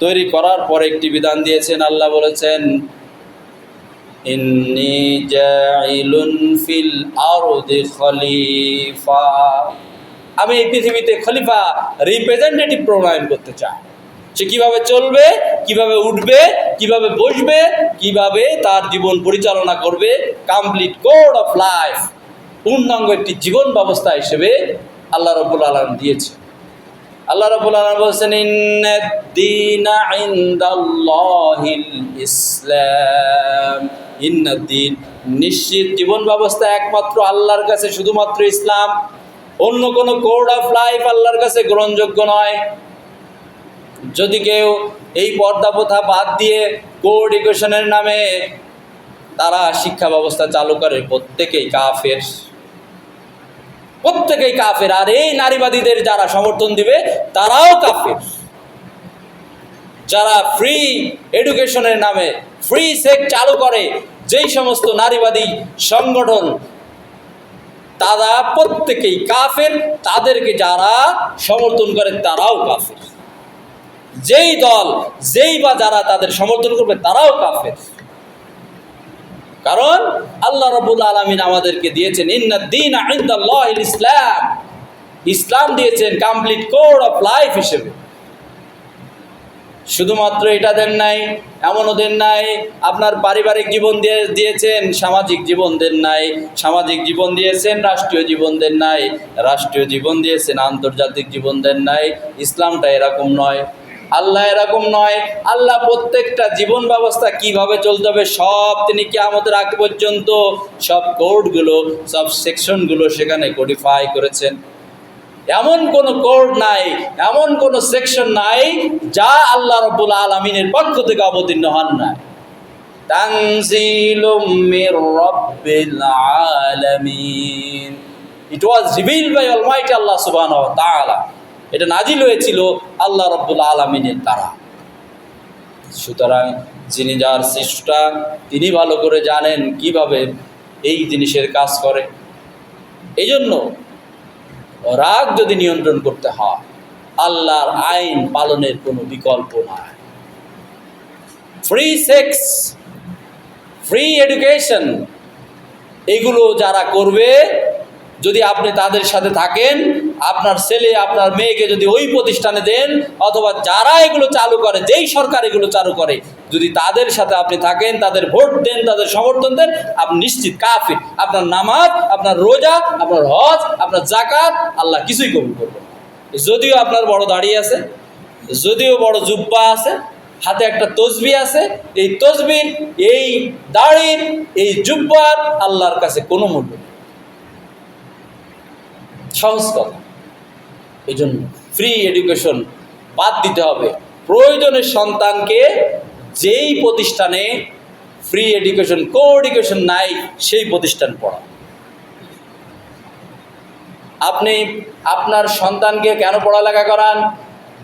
তৈরি করার পরে একটি বিধান দিয়েছেন। আল্লাহ বলেছেন, ইন্নী জাইলুন ফিল আরদি খলিফা, আমি এই পৃথিবীতে খলিফা রিপ্রেজেন্টেটিভ প্রণয়ন করতে চাই। সে কিভাবে চলবে, কিভাবে উঠবে, কিভাবে বসবে, কিভাবে তার জীবন পরিচালনা করবে, কমপ্লিট কোড অফ লাইফ, পূর্ণাঙ্গ একটি জীবন ব্যবস্থা হিসেবে আল্লাহ রাব্বুল আলামিন দিয়েছে। আল্লাহ রাব্বুল আলামিন বলেছেন, ইন্নাদ-দীনা ইনদাল্লাহিল ইসলাম। ইন্নাদ-দীন, নিশ্চিত জীবন ব্যবস্থা একমাত্র আল্লাহর কাছে শুধুমাত্র ইসলাম। অন্য কোনো কোড অফ লাইফ আল্লাহর কাছে গ্রহণযোগ্য নয়। যদি কেউ এই পর্দা প্রথা বাদ দিয়ে কোএডুকেশনের নামে তারা শিক্ষা ব্যবস্থা চালু করে, প্রত্যেকেই কাফের, প্রত্যেকেই কাফের। আর এই নারীবাদীদের যারা সমর্থন দিবে তারাও কাফের। যারা ফ্রি এডুকেশনের নামে ফ্রি সেক্স চালু করে, যেই সমস্ত নারীবাদী সংগঠন, তারা প্রত্যেকেই কাফের। তাদেরকে যারা সমর্থন করে তারাও কাফের। যেই দল, যেই বা যারা তাদের সমর্থন করবে তারাও কাফের। কারণ আল্লাহ রাব্বুল আলামিন আমাদেরকে দিয়েছেন ইন্নাদ-দীনা ইনদাল্লাহিল ইসলাম, ইসলাম দিয়েছেন কমপ্লিট কোড অফ লাইফ হিসেবে। শুধুমাত্র এটা দেন নাই, এমনও দেন নাই আপনার পারিবারিক জীবন দিয়েছেন, সামাজিক জীবন দেন নাই, সামাজিক জীবন দিয়েছেন, রাষ্ট্রীয় জীবন দেন নাই, রাষ্ট্রীয় জীবন দিয়েছেন, আন্তর্জাতিক জীবন দেন নাই। ইসলামটা এরকম নয়, আল্লাহ এরকম নয়। আল্লাহ প্রত্যেকটা জীবন ব্যবস্থা কিভাবে চলতে হবে সব তিনি কিয়ামতের আগ পর্যন্ত সব কোডগুলো, সব সেকশনগুলো সেখানে কোডিফাই করেছেন। এমন কোনো কোড নাই, এমন কোনো সেকশন নাই যা আল্লাহ রাব্বুল আলামিনের পক্ষ থেকে অবতীর্ণ হন না। তানজিলুম মির রাব্বিল আলামিন, ইট ওয়াজ রিভিলড বাই অলমাইটি আল্লাহ সুবহানাহু ওয়া তাআলা। এটা নাজিল হয়েছিল আল্লাহ রাব্বুল আলামিনের দ্বারা। সুতরাং যিনি যার সৃষ্টা তিনি ভালো করে জানেন কিভাবে এই জিনিসের কাজ করে। এই জন্য রাগ যদি নিয়ন্ত্রণ করতে হয়, আল্লাহর আইন পালনের কোনো বিকল্প নাই। ফ্রি সেক্স, ফ্রি এডুকেশন, এগুলো যারা করবে, যদি আপনি তাদের সাথে থাকেন, আপনার ছেলে আপনার মেয়েকে যদি ওই প্রতিষ্ঠানে দেন, অথবা যারা এগুলো চালু করে, যেই সরকার এগুলো চালু করে, যদি তাদের সাথে আপনি থাকেন, তাদের ভোট দেন, তাদের সমর্থন দেন, আপনি নিশ্চিত কাফির। আপনার নামাজ, আপনার রোজা, আপনার হজ, আপনার যাকাত আল্লাহ কিছুই কবুল করবে না। যদিও আপনার বড় দাড়ি আছে, যদিও বড় জুব্বা আছে, হাতে একটা তসবিহ আছে, এই তসবির, এই দাড়ির, এই জুব্বার আল্লাহর কাছে কোনো মূল্য নেই। সহজ কথা। এই জন্য ফ্রি এডুকেশন বাদ দিতে হবে। প্রয়োজনের সন্তানকে যেই প্রতিষ্ঠানে ফ্রি এডুকেশন, কো এডুকেশন নাই, সেই প্রতিষ্ঠান পড়া। আপনি আপনার সন্তানকে কেন পড়ালেখা করান?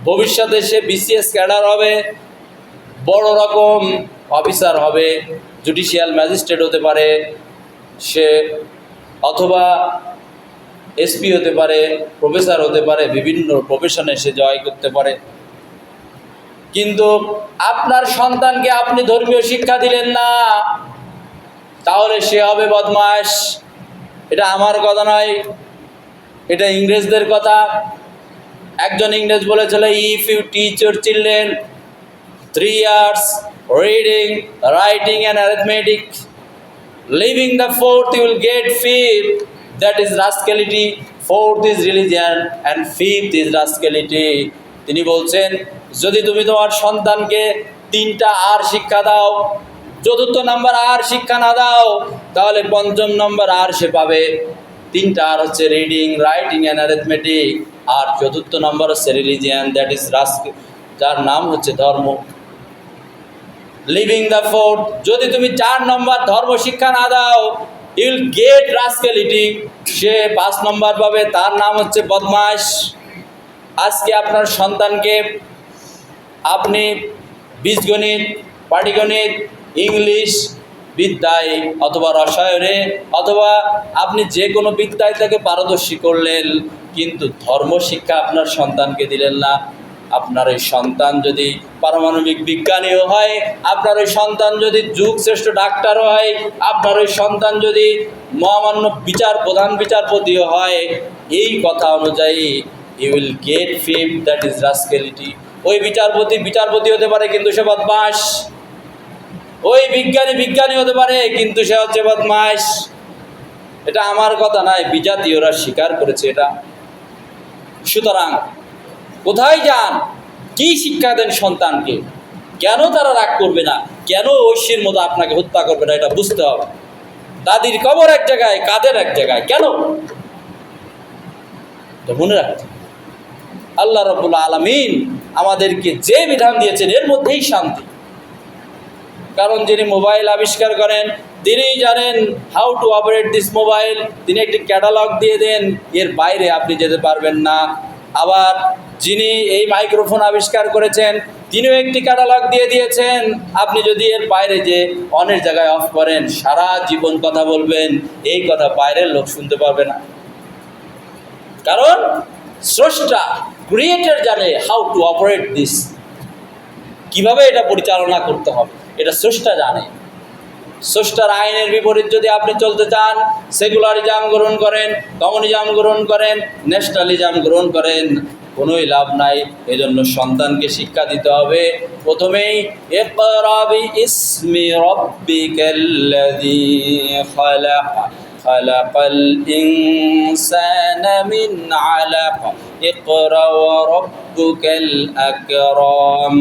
ভবিষ্যতে সে বিসিএস ক্যাডার হবে, বড় রকম অফিসার হবে, জুডিশিয়াল ম্যাজিস্ট্রেট হতে পারে সে, অথবা এসপি হতে পারে, প্রফেসর হতে পারে, বিভিন্ন প্রফেশনে সে জয় করতে পারে। কিন্তু আপনার সন্তানকে আপনি ধর্মীয় শিক্ষা দিলেন না, তাহলে সে হবে বদমাশ। এটা আমার কথা নয়, এটা ইংরেজদের কথা। একজন ইংরেজ বলেছিল, if you teach your children 3 years reading, writing and arithmetic, leaving the fourth you will get fifth, that is rascality. Fourth is religion and fifth is rascality. তিনি বলছেন, যদি তুমি তোমার সন্তানকে 3টা আর শিক্ষা দাও, 4th নাম্বার আর শিক্ষা না দাও, তাহলে 5ম নম্বর আর সে পাবে। 3টা আর হচ্ছে রিডিং, রাইটিং অ্যান্ড অ্যারিথমেটিক, আর 4th নম্বর হচ্ছে রিলিজিয়ান, দ্যাট ইজ যার নাম হচ্ছে ধর্ম। লিভিং দ্য ফোর্থ, যদি তুমি 4 নম্বর ধর্ম শিক্ষা না দাও, ইউ উইল গেট রাস্কেলিটি, সে 5 নম্বর পাবে, তার নাম হচ্ছে বদমাশ। আজকে আপনার সন্তানকে আপনি বীজগণিত, পাটিগণিত, ইংলিশ বিদ্যায় অথবা রসায়নে অথবা আপনি যে কোনো বিদ্যায় তাকে পারদর্শী করলেন, কিন্তু ধর্ম শিক্ষা আপনার সন্তানকে দিলেন না। আপনার ওই সন্তান যদি পারমাণবিক বিজ্ঞানীও হয়, আপনার ওই সন্তান যদি যুগ শ্রেষ্ঠ ডাক্তারও হয়, আপনার ওই সন্তান যদি মহামান্য প্রধান বিচারপতিও হয়, এই কথা অনুযায়ী you will get fame, that is rascality. ওই বিচারপতি হতে পারে কিন্তু সে বদমাস, ওই বিজ্ঞানী হতে পারে কিন্তু সে হচ্ছে বদমাস। এটা আমার কথা নয়, বিজাতীয়রা স্বীকার করেছে এটা। সুতরাং কোথায় যান, কি শিক্ষা দেন সন্তানকে, কেন তারা রাগ করবে না, কেন ঐশীর মতো আপনাকে হত্যা করবে না, এটা বুঝতে হবে। দাদির কবর এক জায়গায়, কাদের এক জায়গায়, কেন? তো মনে রাখতে, আল্লাহ রাব্বুল আলামিন আমাদেরকে যে বিধান দিয়েছেন এর মধ্যেই শান্তি। কারণ যিনি মোবাইল আবিষ্কার করেন তিনি জানেন how to operate this mobile, তিনি একটি ক্যাটালগ দিয়ে দেন, এর বাইরে আপনি যেতে পারবেন না। আবার যিনি এই মাইক্রোফোন আবিষ্কার করেছেন তিনিও একটি ক্যাটালগ দিয়ে দিয়েছেন, আপনি যদি এর বাইরে যে অনেক জায়গায় অফ করেন সারা জীবন কথা বলবেন, এই কথা বাইরের লোক শুনতে পারবে না। কারণ স্রষ্টা ক্রিয়েটর জানে হাউ টু অপারেট দিস, কিভাবে এটা পরিচালনা করতে হবে, এটা স্রষ্টা জানে। স্রষ্টার আইনের বিপরীত যদি আপনি চলতে চান, সেকুলারিজম গ্রহণ করেন, কমিউনিজম গ্রহণ করেন, ন্যাশনালিজম গ্রহণ করেন, কোনোই লাভ নাই। এজন্য সন্তানকে শিক্ষা দিতে হবে প্রথমেই ইকরা বিইসমি রাব্বিকাল্লাযী খালাক, খালাকাল ইনসানা মিন আলাক, ইকরা ওয়া রাব্বুকাল আকরাম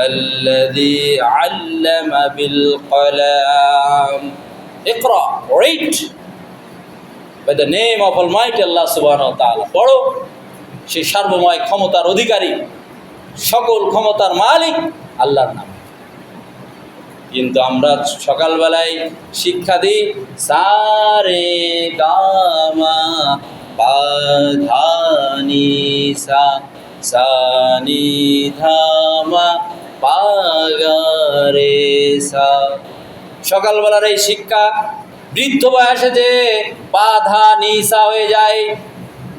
আল্লাযী আল্লামা বিল কলাম। ইকরা, read by the name of Almighty Allah subhanahu wa ta'ala, পড়ো, সে সার্বময় ক্ষমতার অধিকারী, সকল ক্ষমতার মালিক আল্লাহর নাম। কিন্তু আমরা সকালবেলায় শিক্ষা দিই সারে গামা পাধানি সা, সানি ধামা পাগারে সা। সকালবেলার এই শিক্ষা বৃদ্ধ বয়সে যে বাধা নিসা হয়ে যায়,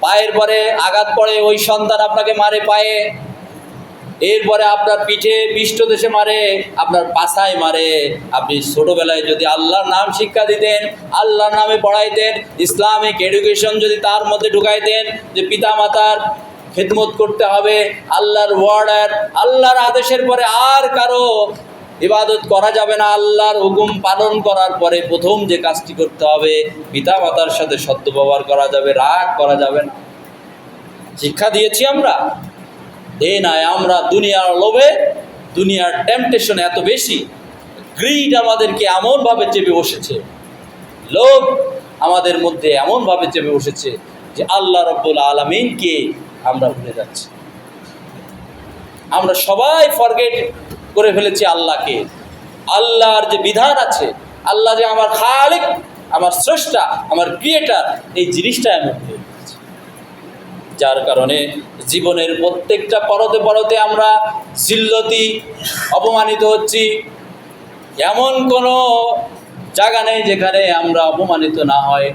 পায়ের পরে আঘাত পড়ে, ওই সন্তান আপনাকে মারে পায়ে, এরপরে আপনার পিঠে পৃষ্ঠদেশে মারে, আপনার পাছায় মারে। আপনি ছোটোবেলায় যদি আল্লাহর নাম শিক্ষা দিতেন, আল্লাহর নামে পড়াইতেন, ইসলামিক এডুকেশন যদি তার মধ্যে ঢুকাইতেন যে পিতা মাতার খেদমত করতে হবে, আল্লাহর ওয়ার্ডার, আল্লাহর আদেশের পরে আর কারো ইবাদত করা যাবে না, আল্লাহর হুকুম পালন করার পরে প্রথম যে কাজটি করতে হবে পিতা মাতার সাথে সদ্ব্যবহার করা যাবে, রাগ করা যাবে না। শিক্ষা দিয়েছি আমরা? এই নয়, আমরা দুনিয়ার লোভে, দুনিয়ার টেম্পটেশন এত বেশি, গ্রিড আমাদেরকে এমনভাবে চেপে বসেছে, লোভ আমাদের মধ্যে এমনভাবে চেপে বসেছে যে আল্লাহ রাব্বুল আলামিনকে আমরা ভুলে যাচ্ছি। আমরা সবাই ফরগেট করে ফেলেছি আল্লাহকে, আল্লাহর যে বিধান আছে, আল্লাহ যে আমার খালিক, আমার স্রষ্টা, আমার ক্রিয়েটার, এই জিনিসটা এমন হয়ে গেছে। যার কারণে জীবনের প্রত্যেকটা পরতে পরতে আমরা জিল্লতি, অপমানিত হচ্ছি। এমন কোনো জায়গা নেই যেখানে আমরা অপমানিত না হয়।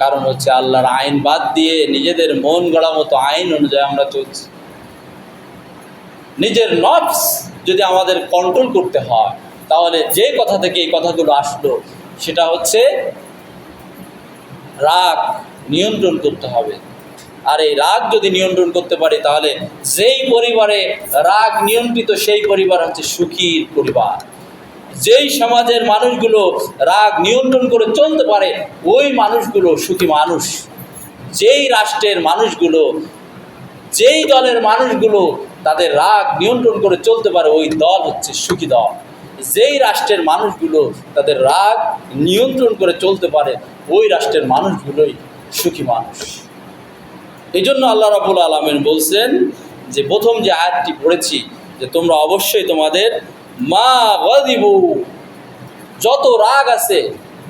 কারণ হচ্ছে আল্লাহর আইন বাদ দিয়ে নিজেদের মন গড়া মতো আইন অনুযায়ী আমরা চলছি। নিজের নফস যদি আমাদের কন্ট্রোল করতে হয়, তাহলে যে কথা থেকে এই কথাগুলো আসলো সেটা হচ্ছে রাগ নিয়ন্ত্রণ করতে হবে। আর এই রাগ যদি নিয়ন্ত্রণ করতে পারি, তাহলে যেই পরিবারে রাগ নিয়ন্ত্রিত সেই পরিবার হচ্ছে সুখীর পরিবার। যেই সমাজের মানুষগুলো রাগ নিয়ন্ত্রণ করে চলতে পারে ওই মানুষগুলো সুখী মানুষ। যেই রাষ্ট্রের মানুষগুলো, যেই দলের মানুষগুলো তাদের রাগ নিয়ন্ত্রণ করে চলতে পারে ওই দল হচ্ছে সুখী দল। যেই রাষ্ট্রের মানুষগুলো তাদের রাগ নিয়ন্ত্রণ করে চলতে পারে ওই রাষ্ট্রের মানুষগুলোই সুখী মানুষ। এই জন্য আল্লাহ রাব্বুল আলামিন বলছেন যে প্রথম যে আয়াতটি পড়েছি, যে তোমরা অবশ্যই তোমাদের মা গাদিবু, যত রাগ আছে,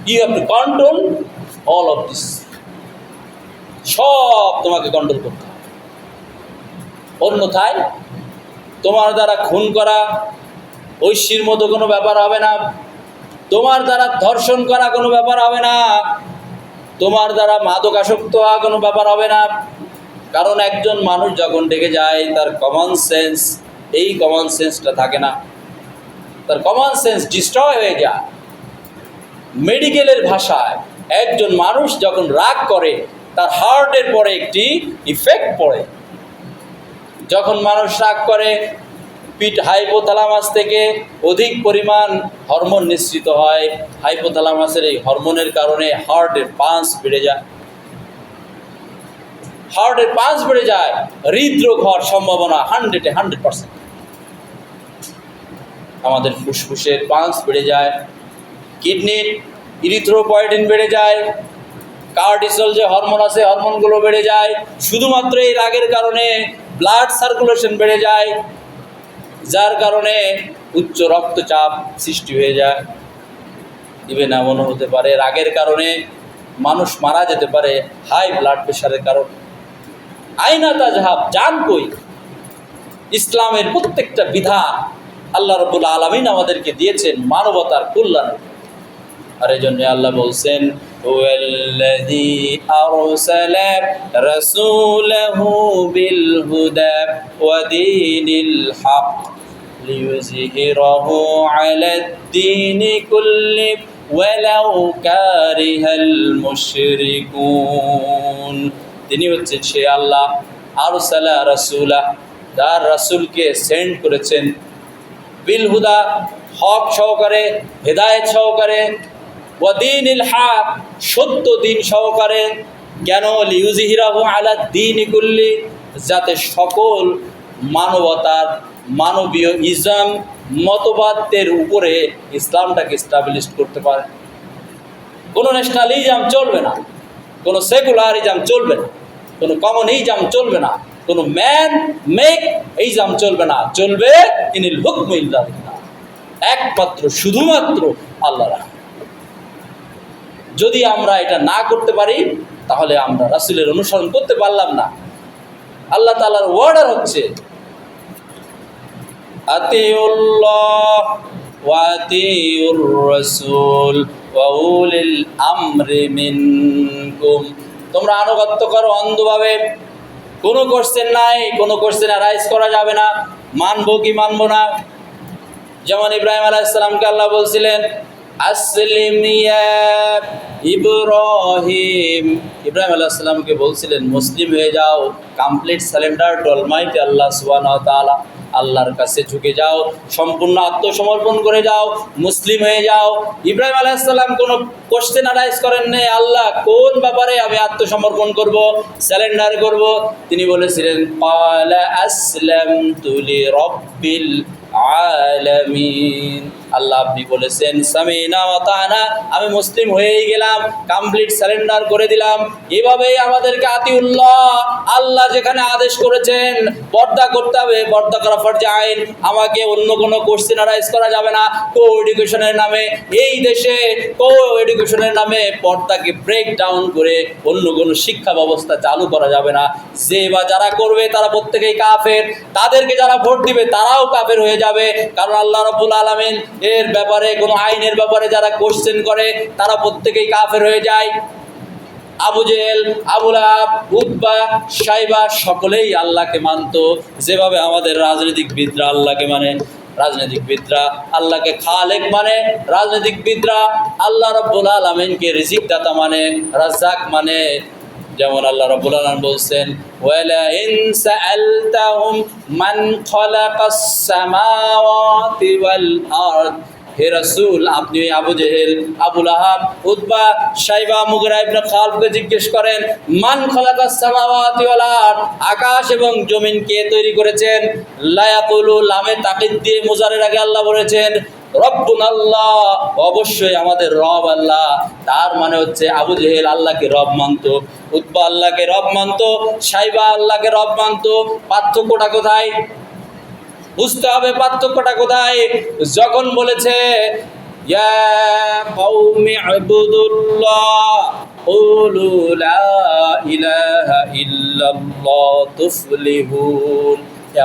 you have to control all of this, সব তোমাকে কন্ট্রোল করতে হবে। অন্যথায় তোমার দ্বারা খুন করা ঐশীর মতো কোনো ব্যাপার হবে না, তোমার দ্বারা ধর্ষণ করা কোনো ব্যাপার হবে না, তোমার দ্বারা মাদকাসক্ত হওয়া কোনো ব্যাপার হবে না। কারণ একজন মানুষ যখন ডেকে যায় তার কমন সেন্স, এই কমন সেন্সটা থাকে না, তার কমন সেন্স ডিস্ট্রয় হয়ে যায়। মেডিকেলের ভাষায় একজন মানুষ যখন রাগ করে তার হার্টের পরে একটি ইফেক্ট পড়ে। যখন মানুষ রাগ করে, পিঠ হাইপোথ্যালামাস থেকে অধিক পরিমাণ হরমোন নিঃসৃত হয়। হাইপোথ্যালামাসের এই হরমোনের কারণে হার্টের পাঞ্চ বেড়ে যায়, হৃদরোগ হওয়ার সম্ভাবনা 100%। আমাদের ফুসফুসের পাঞ্চ বেড়ে যায়, কিডনির ইরিথ্রোপয়েটিন বেড়ে যায়, কার্টিসল যে হরমোন আছে হরমোনগুলো বেড়ে যায়। শুধুমাত্র এই রাগের কারণে ব্লাড সার্কুলেশন বেড়ে যায়, যার কারণে উচ্চ রক্তচাপ সৃষ্টি হয়ে যায়। ইভেন এমনও হতে পারে রাগের কারণে মানুষ মারা যেতে পারে হাই ব্লাড প্রেশারের কারণে। আইনা তাজহাব, জান কই? ইসলামের প্রত্যেকটা বিধান আল্লাহ রাব্বুল আলামিন আমাদেরকে দিয়েছেন মানবতার কল্যাণে। আর এই জন্য আল্লাহ বলছেন, হুয়াল্লাযী আরসালা রাসূলাহু বিল হুদা ওয়া দীনিল হক লিইয়ুযহিরাহু আলাদ-দীনি কুল্লি ওয়ালাউ কারিহাল মুশরিকুন। তিনি হচ্ছেন সে আল্লাহ, আরসালা রাসূলা, যার রাসূলকে সেন্ড করেছেন, বিল হুদা, হক সহকারে, হেদায়েত সহকারে, ওয়া দীনিল হক, সত্য দিন সহকারে। কেন? লিইয়ুযহিরাহু আলাদ-দীনি কুল্লি, যাতে সকল মানবতার মানবীয় ইজম মতবাদের উপরে ইসলামটাকে এস্টাবলিশ করতে পারে। কোনো ন্যাশনালিজম চলবে না, কোনো সেকুলারিজম চলবে না, কোনো কমিউনিজম চলবে না, কোনো ম্যান মেক ইজম চলবে না। চলবে ইনিল হুকমু ইল্লা লিল্লাহ, একমাত্র শুধুমাত্র আল্লাহর। যদি আমরা এটা না করতে পারি তাহলে আমরা রাসূলের অনুসরণ করতে পারলাম না। আল্লাহ তাআলার অর্ডার হচ্ছে আতিউল্লাহ ওয়া আতিউর রাসূল ওয়া উলিল আমরি মিনকুম। তোমরা আনুগত্য করো অন্ধভাবে, কোনো কোশ্চেন নাই, কোনো কোশ্চেন রাইজ করা যাবে না, মানবো কি মানবো না। যেমন ইব্রাহিম আলাইহিস সালামকে আল্লাহ বলছিলেন আসলিম ইয়া ইব্রাহিম, ইব্রাহিম আলাইহিস সালামকে বলছিলেন মুসলিম হয়ে যাও, complete surrender to Almighty Allah সুবহানাহু ওয়া তাআলা, আল্লাহর কাছে ঝুঁকে যাও, সম্পূর্ণ আত্মসমর্পণ করে যাও, মুসলিম হয়ে যাও। ইব্রাহিম আলাইহিস সালাম কোনো কোশ্চেন রাইজ করেন নাই, আল্লাহ কোন ব্যাপারে আমি আত্মসমর্পণ করব, সারেন্ডার করব। তিনি বলেছিলেন ক্বালা আসলামতু লিরাব্বিল আলামিন, আল্লাহ আপনি বলেছেন সামিনা ওয়া তাআনা, আমি মুসলিম হয়েই গেলাম, কমপ্লিট সারেন্ডার করে দিলাম। এভাবেই আমাদেরকে আতিউল্লাহ, আল্লাহ যেখানে আদেশ করেছেন পর্দা করতে হবে, পর্দা করা ফরজে আইন। আমাকে অন্য কোনো কোশ্চেন রাইজ করা যাবে না। কো এডুকেশনের নামে এই দেশে এডুকেশনের নামে পর্দাকে ব্রেক ডাউন করে অন্য কোনো শিক্ষা ব্যবস্থা চালু করা যাবে না। যে বা যারা করবে তারা প্রত্যেকেই কাফের, তাদেরকে যারা ভোট দিবে তারাও কাফের হয়ে যাবে। কারণ আল্লাহ রাব্বুল আলামিন এর ব্যাপারে কোনো আইনের ব্যাপারে যারা কোশ্চেন করে তারা প্রত্যেকেই কাফের হয়ে যায়। আবু জেহেল, আবু লাহাব, উতবা, শাইবা সকলেই আল্লাহকে মানত, যেভাবে আমাদের রাজনীতিকবিদরা আল্লাহকে মানে। রাজনীতিকবিদরা আল্লাহকে খালেক মানে, রাজনীতিকবিদরা আল্লাহ রাব্বুল আলামিনকে রিজিক দাতা মানে, রাজ্জাক মানে। যেমন আল্লাহ রাব্বুল আলামিন বলছেন ওয়ালা ইন সাআলতাহুম মান খালাকাস সামাওয়াতি ওয়াল আরদ, হে রাসূল আপনি আবু জেহেল, আবু লাহাব, উতবা, শাইবা, মুগিরা ইবনে খালফকে জিজ্ঞেস করেন মান খালাকাস সামাওয়াতি ওয়াল আরদ, আকাশ এবং জমিন কে তৈরি করেছেন? লা ইয়াকুলু, লামে তাকিদ দিয়ে মুজারের আগে আল্লাহ বলেছেন রব্বুনা আল্লাহ, অবশ্যই আমাদের রব আল্লাহ। তার মানে হচ্ছে আবু জেহেল আল্লাহকে রব মানত, উতবা আল্লাহকে রব মানত, শাইবা আল্লাহকে রব মানত। পার্থক্যটা কোথায়? বুঝতে হবে পার্থক্যটা কোথায়। যখন বলেছে ইয়া কওমি ইবুদুল্লাহ কুলু লা ইলাহা ইল্লাল্লাহ তুফলিহুন,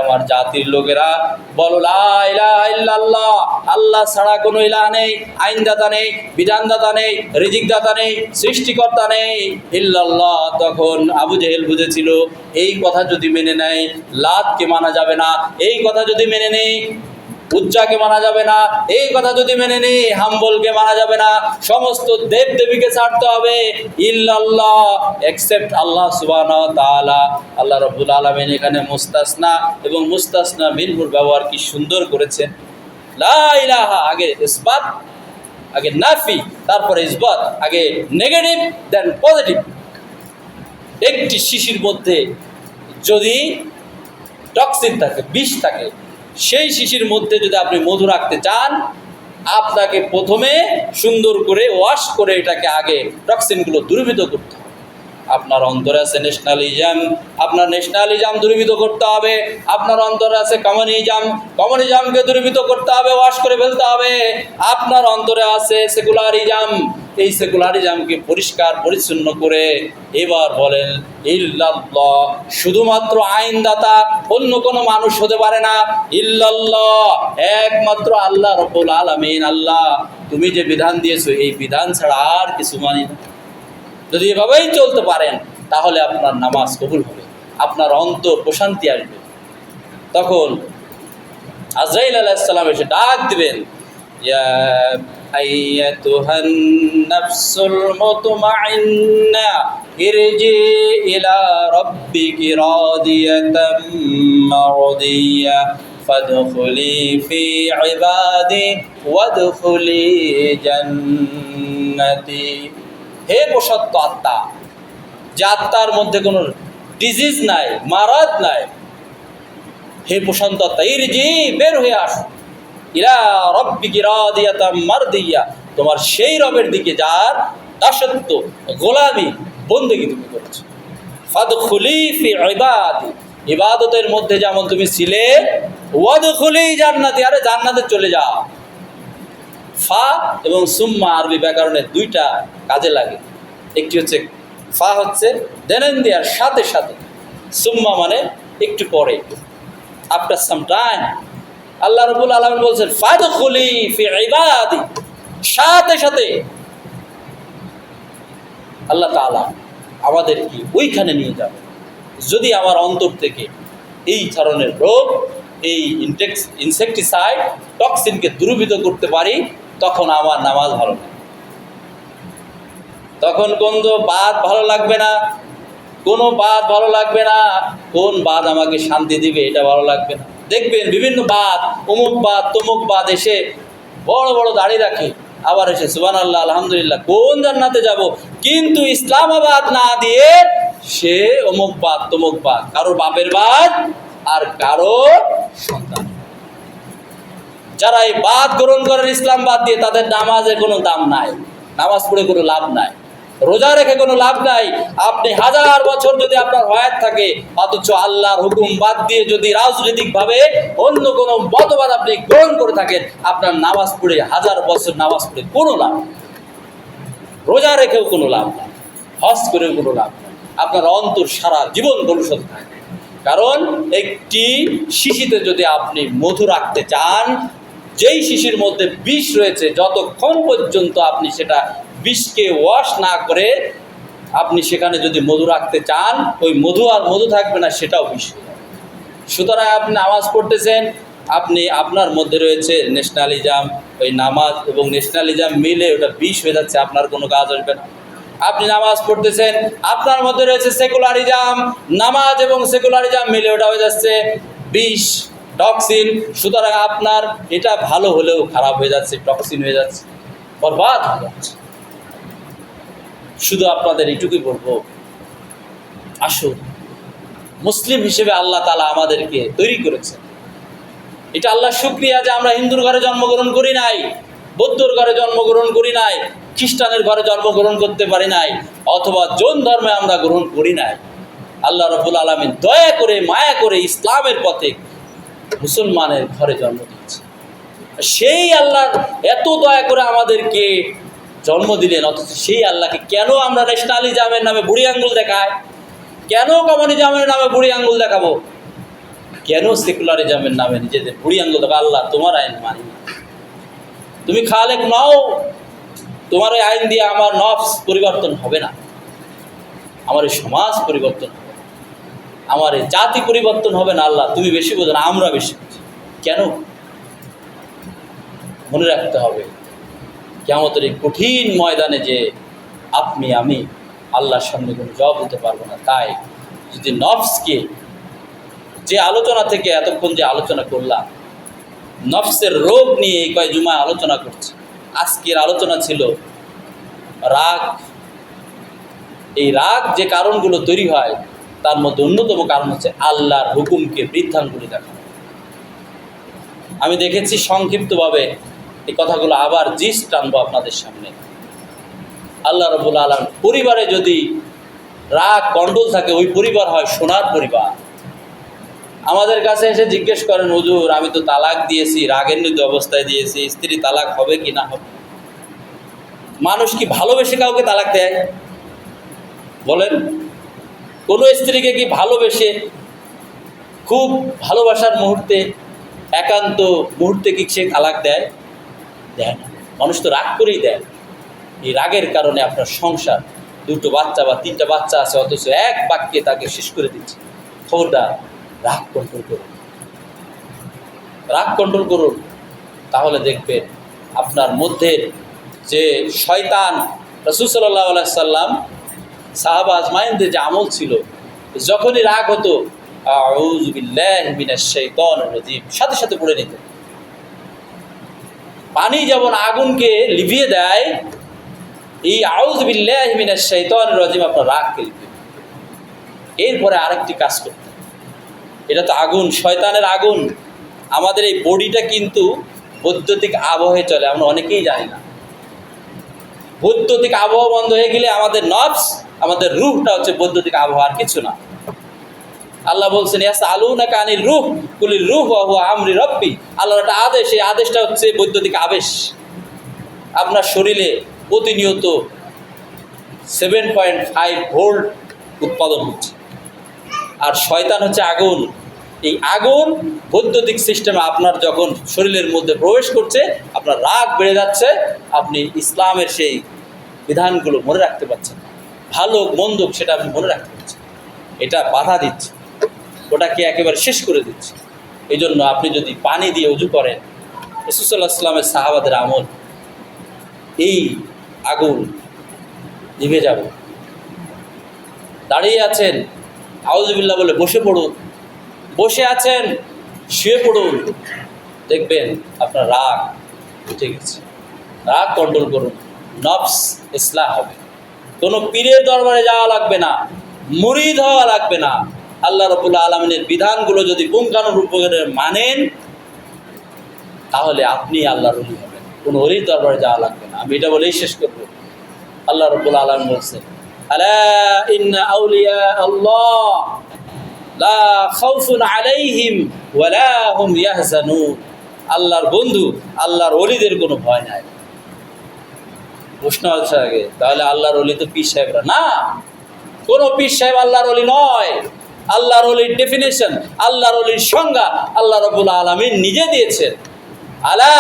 আমার জাতির লোকেরা বলো লা ইলাহা ইল্লাল্লাহ, আল্লাহ ছাড়া কোনো ইলাহ নেই, আইনদাতা নেই, বিধানদাতা নেই, রিজিকদাতা নেই, সৃষ্টিকর্তা নেই, ইল্লাল্লাহ। তখন আবু জেহেল বুঝেছিল এই কথা যদি মেনে নেয় লাতকে মানা যাবে না, এই কথা যদি মেনে নেই উজ্জাকে মানা যাবে না, এই কথা যদি মেনে নিই হাম্বলকে মানা যাবে না, সমস্ত দেব দেবীকে ছাড়তে হবে, ইল্লাল্লাহ এক্সেপ্ট আল্লাহ সুবহানাহু ওয়া তাআলা। আল্লাহ রাব্বুল আলামিন এখানে মুস্তাসনা এবং মুস্তাসনা মিনহুর ব্যবহার কি সুন্দর করেছেন। লা ইলাহা আগে ইসবাত, আগে নাফি, তারপরে ইসবাত, আগে নেগেটিভ দেন পজিটিভ। একটি শিশির মধ্যে যদি টক্সিন থাকে, বিষ থাকে, সেই শিশির মধ্যে যদি আপনি মধু রাখতে চান, আপনাকে প্রথমে সুন্দর করে ওয়াশ করে এটাকে আগে টক্সিনগুলো দূরীভূত করতে হবে। আপনার অন্তরে আছে ন্যাশনালিজম, আপনার ন্যাশনালিজম দূরীভূত করতে হবে। আপনার অন্তরে আছে কমিউনিজম, কমিউনিজমকে দূরীভূত করতে হবে, ওয়াশ করে ফেলতে হবে। আপনার অন্তরে আছে সেকুলারিজম, এই সেকুলারিজমকে পরিষ্কার পরিচ্ছন্ন করে এবার বলেন ইল্লাল্লাহ, শুধুমাত্র আইনদাতা অন্য কোনো মানুষ হতে পারে না, ইল্লাল্লাহ একমাত্র আল্লাহ রাব্বুল আলামিন। আল্লাহ তুমি যে বিধান দিয়েছো এই বিধান ছাড়া আর কিছু মানি না। যদি এভাবেই চলতে পারেন তাহলে আপনার নামাজ কবুল হবে, আপনার অন্তর প্রশান্তি আসবে। তখন আজরাইল আলাইহিস সালাম এসে ডাক দিবেন, ইয়া আইয়াতুহান নাফসুল মুতমাইন্না ইরজি ইলা রাব্বিকি রাদিয়াতাম মারদিয়া ফাদখুলি ফি ইবাদি ওয়াদখুলি জান্নাতি। হে প্রশান্ত আত্মা, যে আত্মার মধ্যে কোনো ডিজিজ নাই, মারাত নাই, হে প্রশান্ত আত্মা, ইরজি বের হয়ে আসো, ইলা রাব্বিকি রাদিয়াতাম মারদিয়া, তোমার সেই রবের দিকে যার দাসত্ব, গোলামি, বন্দেগী তুমি করেছো। ফাদখুলি ফি ইবাদি, ইবাদতের মধ্যে যেমন তুমি ছিলে, ওয়াদখুলি জান্নাতি, আরে জান্নাতে চলে যাও। ফা এবং সুম্মা আরবি ব্যাকরণের দুইটা কাজে লাগে। একটি হচ্ছে ফা হচ্ছে দেনেন্দিয়ার সাথে সাথে, সুম্মা মানে একটু পরে, আফটার সাম টাইম। আল্লাহ রাব্বুল আলামিন বলছেন ফাদখুলি ফি ইবাদি, সাথে সাথে আল্লাহ তাআলা আমাদের কি ওইখানে নিয়ে যাবে। যদি আমার অন্তর থেকে এই ধরনের রোগ, এই ইনসেকটিসাইড, টক্সিনকে দূরীভূত করতে পারি, তখন আমার নামাজ ভালো লাগবে, তখন কোনো বাদ ভালো লাগবে না, কোনো বাদ ভালো লাগবে না। কোন বাদ আমাকে শান্তি দিবে এটা ভালো লাগবে না। দেখবেন বিভিন্ন বাদ, অমুক বাদ তমুক বাদ এসে বড় বড় দাড়ি রাখে, আবার এসে সুবহানাল্লাহ আলহামদুলিল্লাহ কোন জান্নাতে যাব, কিন্তু ইসলামাবাদ না দিয়ে সে অমুক বাদ তমুক বাদ, কারো বাপের বাদ আর কারো সন্তান। যারা এই বাদ গ্রহণ করেন ইসলাম বাদ দিয়ে, তাদের নামাজের কোনো দাম নাই, নামাজ পড়ে কোনো লাভ নাই, রোজা রেখে কোনো লাভ নাই। আপনি 1000 বছর যদি আপনার হায়াত থাকে, অথচ আল্লাহর হুকুম বাদ দিয়ে যদি রাজনৈতিকভাবে অন্য কোনো মতবাদ আপনি গ্রহণ করে থাকেন, আপনার নামাজ পড়ে 1000 বছর নামাজ পড়ে কোনো লাভ নেই, রোজা রেখেও কোনো লাভ নাই, হজ করেও কোনো লাভ নেই। আপনার অন্তর সারা জীবন কলুষিত থাকে। কারণ একটি শিশিতে যদি আপনি মধু রাখতে চান, যেই শিশির মধ্যে বিষ রয়েছে, যতক্ষণ পর্যন্ত আপনি সেটা বিষকে ওয়াশ না করে আপনি সেখানে যদি মধু রাখতে চান, ওই মধু আর মধু থাকবে না, সেটাও বিষ হয়ে যাবে। সুতরাং আপনি নামাজ পড়তেছেন, আপনি আপনার মধ্যে রয়েছে ন্যাশনালিজম, ওই নামাজ এবং ন্যাশনালিজম মিলে ওটা বিষ হয়ে যাচ্ছে, আপনার কোনো কাজ আসবে না। আপনি নামাজ পড়তেছেন, আপনার মধ্যে রয়েছে সেকুলারিজম, নামাজ এবং সেকুলারিজম মিলে ওটা হয়ে যাচ্ছে বিষ, টক্সিন। সুতরাং আপনার এটা ভালো হলেও খারাপ হয়ে যাচ্ছে, টক্সিন হয়ে যাচ্ছে, বরবাদ হয়ে যাচ্ছে। শুধু আপনাদের এইটুকুই বলবো, আসুন, মুসলিম হিসেবে আল্লাহ তাআলা আমাদেরকে তৈরি করেছেন। এটা আল্লাহর শুকরিয়া যে আমরা হিন্দুর ঘরে জন্মগ্রহণ করি নাই, বৌদ্ধর ঘরে জন্মগ্রহণ করি নাই, খ্রিস্টানের ঘরে জন্মগ্রহণ করতে পারি নাই, অথবা জৈন ধর্মে আমরা গ্রহণ করি নাই। আল্লাহ রাব্বুল আলামিন দয়া করে মায়া করে ইসলামের পথে মুসলমানের ঘরে জন্ম দিয়েছে। সেই আল্লাহ এত দয়া করে আমাদেরকে জন্ম দিলেন, অথচ সেই আল্লাহকে কেন আমরা ন্যাশনালিজমের নামে বুড়ি আঙ্গুল দেখাই? কেন কমিউনিজমের নামে বুড়ি আঙ্গুল দেখাবো? কেন সেকুলারিজমের নামে নিজেদের বুড়ি আঙ্গুল দেখাবো? আল্লাহ তোমার আইন মানি না, তুমি খালেক নাও, তোমার ওই আইন দিয়ে আমার নফস পরিবর্তন হবে না, আমার এই সমাজ পরিবর্তন হবে না, আমার এই জাতি পরিবর্তন হবে না। আল্লাহ তুমি বেশি বোঝো না, আমরা বেশি বুঝি। কেন? মনে রাখতে হবে কিয়ামতের এই কঠিন ময়দানে যে আপনি আমি আল্লাহর সামনে কোনো জবাব দিতে পারবো না। তাই যদি নফসকে, যে আলোচনা থেকে এতক্ষণ যে আলোচনা করলাম, নফসের রোগ নিয়ে এই কয় জুমায় আলোচনা করছি। আজকের আলোচনা ছিল রাগ। এই রাগ যে কারণগুলো তৈরি হয় তার মধ্যে অন্যতম কারণ হচ্ছে আল্লাহর হুকুমকে বৃদ্ধাঙ্গুলি দেখা। আমি দেখেছি সংক্ষিপ্তভাবে এই কথাগুলো আবার জিস টানবো আপনাদের সামনে। আল্লাহ রাব্বুল আলামিন পরিবারে যদি রাগ কন্ট্রোল থাকে, ওই পরিবার হয় সোনার পরিবার। আমাদের কাছে এসে জিজ্ঞেস করেন, হুজুর আমি তো তালাক দিয়েছি, রাগেন্বিত অবস্থায় দিয়েছি, স্ত্রী তালাক হবে কি না হবে? মানুষ কি ভালোবেসে কাউকে তালাক দেয়? বলেন, কোনো স্ত্রীকে কি ভালোবেসে, খুব ভালোবাসার মুহূর্তে, একান্ত মুহূর্তে কি সে তালাক দেয়? দেয় না। মানুষ তো রাগ করেই দেয়। এই রাগের কারণে আপনার সংসার, 2টো বাচ্চা বা 3টা বাচ্চা আছে, অথচ এক বাক্যে তাকে শেষ করে দিচ্ছে। খবরদার, রাগ কন্ট্রোল করুন, রাগ কন্ট্রোল করুন। তাহলে দেখবেন আপনার মধ্যে যে শয়তান, রাসূল সাল্লাল্লাহু আলাইহি সাল্লাম সাহাবা আজমাইনদের যে আমল ছিল, যখনই রাগ হতো আউযু বিল্লাহি মিনাশ শাইতানির রাজিম সাথে সাথে পড়ে নিত। পানি যেমন আগুনকে লিভিয়ে দেয়, এই আউযু বিল্লাহি মিনাশ শাইতানির রাজিম আপনার রাগকে লিভিয়ে দেয়। এরপরে আরেকটি কাজ করতে, এটা তো আগুন, শয়তানের আগুন। আমাদের এই বডিটা কিন্তু বৈদ্যুতিক আবহে চলে, আমরা অনেকেই জানি না। বৈদ্যুতিক আবহাওয়া বন্ধ হয়ে গেলে আমাদের নফস, আমাদের রূহটা হচ্ছে বৈদ্যুতিক আবহাওয়ার কিছু না। আল্লাহ বলছেন ইয়াসআলুনাকা আনির রূহ কুলির রূহু ওয়া আমরি রাব্বি। আল্লাহর একটা আদেশ, এই আদেশটা হচ্ছে বৈদ্যুতিক আবেশ। আপনার শরীরে প্রতিনিয়ত 7.5 ভোল্ট উৎপাদন হচ্ছে। আর শয়তান হচ্ছে আগুন। এই আগুন বৈদ্যুতিক সিস্টেমে আপনার যখন শরীরের মধ্যে প্রবেশ করছে, আপনার রাগ বেড়ে যাচ্ছে, আপনি ইসলামের সেই বিধানগুলো মনে রাখতে পারছেন, ভালো মন্দ সেটা আপনি মনে রাখতে পারছেন। এটা বাধা দিচ্ছে, ওটাকে একেবারে শেষ করে দিচ্ছে। এই জন্য আপনি যদি পানি দিয়ে উজু করেন, রাসূল সাল্লাল্লাহু আলাইহি ওয়াসাল্লামের সাহাবাদের আমল, এই আগুন নিভে যাবে। দাঁড়িয়ে আছেন, আউযুবিল্লাহ বলে বসে পড়ুন, বসে আছেন শুয়ে পড়ুন, দেখবেন আপনার রাগ উঠে গেছে। রাগ কন্ট্রোল করুন, নফস ইসলাহ হবে। কোনো পীরের দরবারে যাওয়া লাগবে না, মুরিদ হওয়া লাগবে না। আল্লাহ রাব্বুল আলামিনের বিধানগুলো যদি পুঙ্খানুপুঙ্খভাবে মানেন, তাহলে আপনি আল্লাহর ওলি হবেন। কোনো ওলির দরবারে যাওয়া লাগবে না। আমি এটা বলেই শেষ করব। আল্লাহ রাব্বুল আলামিন বলছেন, আলা ইন্না আউলিয়া আল্লাহ লা খাউফুন আলাইহিম ওয়া লা হুম ইয়াহজানুন। আল্লাহর বন্ধু, আল্লাহর ওলিদের কোনো ভয় নাই। প্রশ্ন আছে আগে, তাহলে আল্লাহর ওলি তো পীর সাহেবরা না? কোনো পীর সাহেব আল্লাহর ওলি নয়। আল্লাহর ওলির ডেফিনেশন, আল্লাহর ওলির সংজ্ঞা আল্লাহ রাব্বুল আলামিন নিজে দিয়েছেন। আলা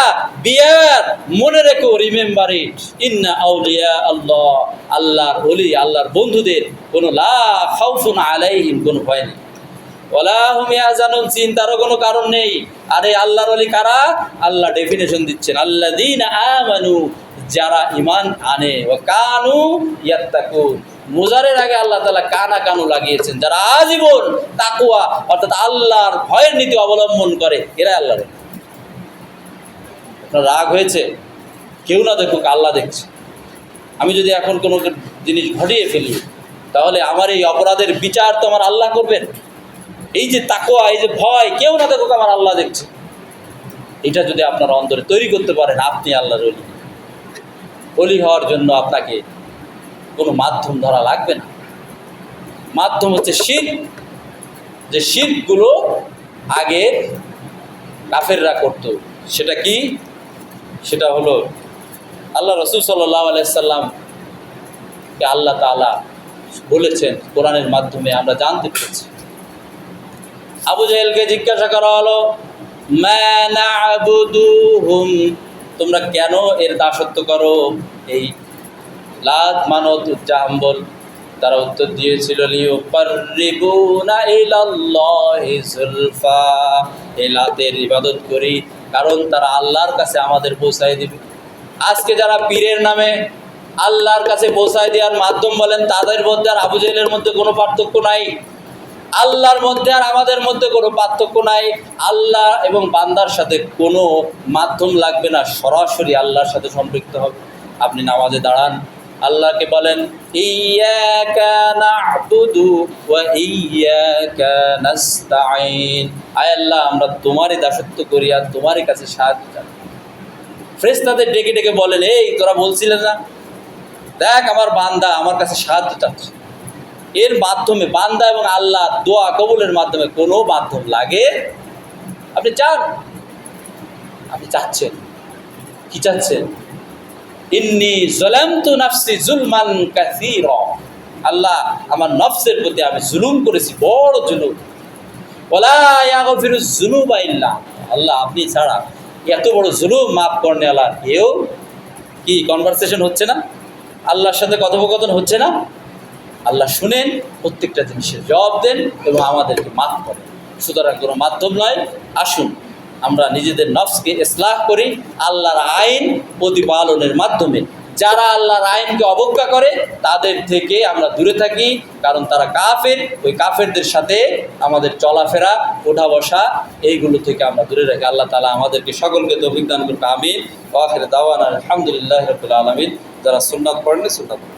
বিয়ার, মনে রেখো, রিমেম্বার ইট, ইন্না আউলিয়া আল্লাহ, আল্লাহর ওলি, আল্লাহর বন্ধুদের কোনো লা খাউফুন আলাইহিম, কোনো ভয় নেই, ওয়ালা হুম ইয়াহজানুন, চিন্তারও কোনো কারণ নেই। আরে আল্লাহর ওলি কারা? আল্লাহ ডেফিনেশন দিচ্ছেন, আল্লাযীনা আমানু, যারা ঈমান আনে, ওয়া কানু ইয়াত্তাকুন। মুজারের আগে আল্লাহ তাআলা কানা কানু লাগিয়েছেন, যারা আজীবন তাকওয়া অর্থাৎ আল্লাহর ভয়ের নীতি অবলম্বন করে, এরা আল্লাহর। আপনার রাগ হয়েছে, কেউ না দেখুক, আল্লাহ দেখছে। আমি যদি এখন কোনো জিনিস ঘটিয়ে ফেলি, তাহলে আমার এই অপরাধের বিচার তো আমার আল্লাহ করবেন। এই যে তাকওয়া, এই যে ভয়, কেউ না দেখুক, আমার আল্লাহ দেখছে। এটা যদি আপনার অন্তরে তৈরি করতে পারেন, আপনি আল্লাহর ওলি। ওলি হওয়ার জন্য আপনাকে কোনো মাধ্যম ধরা লাগবে না। মাধ্যম হচ্ছে শিরক, যে শিরকগুলো আগে কাফেররা করত। সেটা কি? সেটা হলো আল্লাহ রাসূল সাল্লাল্লাহু আলাইহি সাল্লামকে আল্লাহ তাআলা বলেছেন কোরআনের মাধ্যমে, আমরা জানতে পেরেছি। আবু জাহেলকে জিজ্ঞাসা করা হলো, মা না'বুদুহুম, তোমরা কেন এর দাসত্ব করো, এই লাত মানত উজ্জা হাম্বল? তারা উত্তর দিয়েছিল, লিয়ুকাররিবুনা ইলাল্লাহি যুলফা, এই লাতের ইবাদত করি কারণ তারা আল্লাহর কাছে আমাদের পৌঁছায় দিবে। আজকে যারা পীরের নামে আল্লাহর কাছে পৌঁছায় দেওয়ার মাধ্যম বলেন, তাদের মধ্যে আর আবু জেহেলের মধ্যে কোনো পার্থক্য নাই, আল্লাহর মধ্যে আর আমাদের মধ্যে কোনো পার্থক্য নাই। আল্লাহ এবং বান্দার সাথে কোনো মাধ্যম লাগবে না, সরাসরি আল্লাহর সাথে সম্পৃক্ত হবে। আপনি নামাজে দাঁড়ান, আল্লাহকে বলেন ইয়্যাকা না'বুদু ওয়া ইয়্যাকা নাস্তাঈন, আয় আল্লাহ আমরা তোমারই দাসত্ব করি আর তোমারই কাছে সাহায্য চাই। ফেরেশতাদের ডেকে ডেকে বলেন, এই তোরা বলছিলেন না, দেখ আমার বান্দা আমার কাছে সাহায্য চাচ্ছে। এর মাধ্যমে বান্দা এবং আল্লাহ দোয়া কবুলের মাধ্যমে কোনো মাধ্যম লাগে? আপনি চান, আপনি চাচ্ছেন, কি চাচ্ছেন? ইন্নী যালামতু নাফসি যুলমান কাসীরা, আল্লাহ আমার নফসের প্রতি আমি জুলুম করেছি, বড় জুলুম। ওয়ালা ইয়াগফিরুয যুনুবা ইল্লা, আল্লাহ আপনি ছাড়া এত বড় জুলুম মাফ করনে আল্লাহ কেউ। কি কনভারসেশন হচ্ছে না? আল্লাহর সাথে কথোপকথন হচ্ছে না? আল্লাহ শুনেন, প্রত্যেকটা জিনিসের জবাব দেন এবং আমাদেরকে মাফ করেন। সুতরাং কোনো মাধ্যম নয়। আসুন আমরা নিজেদের নফসকে ইসলাহ করি আল্লাহর আইন প্রতিপালনের মাধ্যমে। যারা আল্লাহর আইনকে অবজ্ঞা করে তাদের থেকে আমরা দূরে থাকি, কারণ তারা কাফের। ওই কাফেরদের সাথে আমাদের চলাফেরা, ওঠা বসা, এইগুলো থেকে আমরা দূরে রাখি। আল্লাহ তাআলা আমাদেরকে সকলকে তৌফিক দান করুন। আমিন। ওয়া আখিরু দাওয়ানা আলহামদুলিল্লাহি রাব্বিল আলামিন। যারা সুন্নাত পড়েন সুন্নাত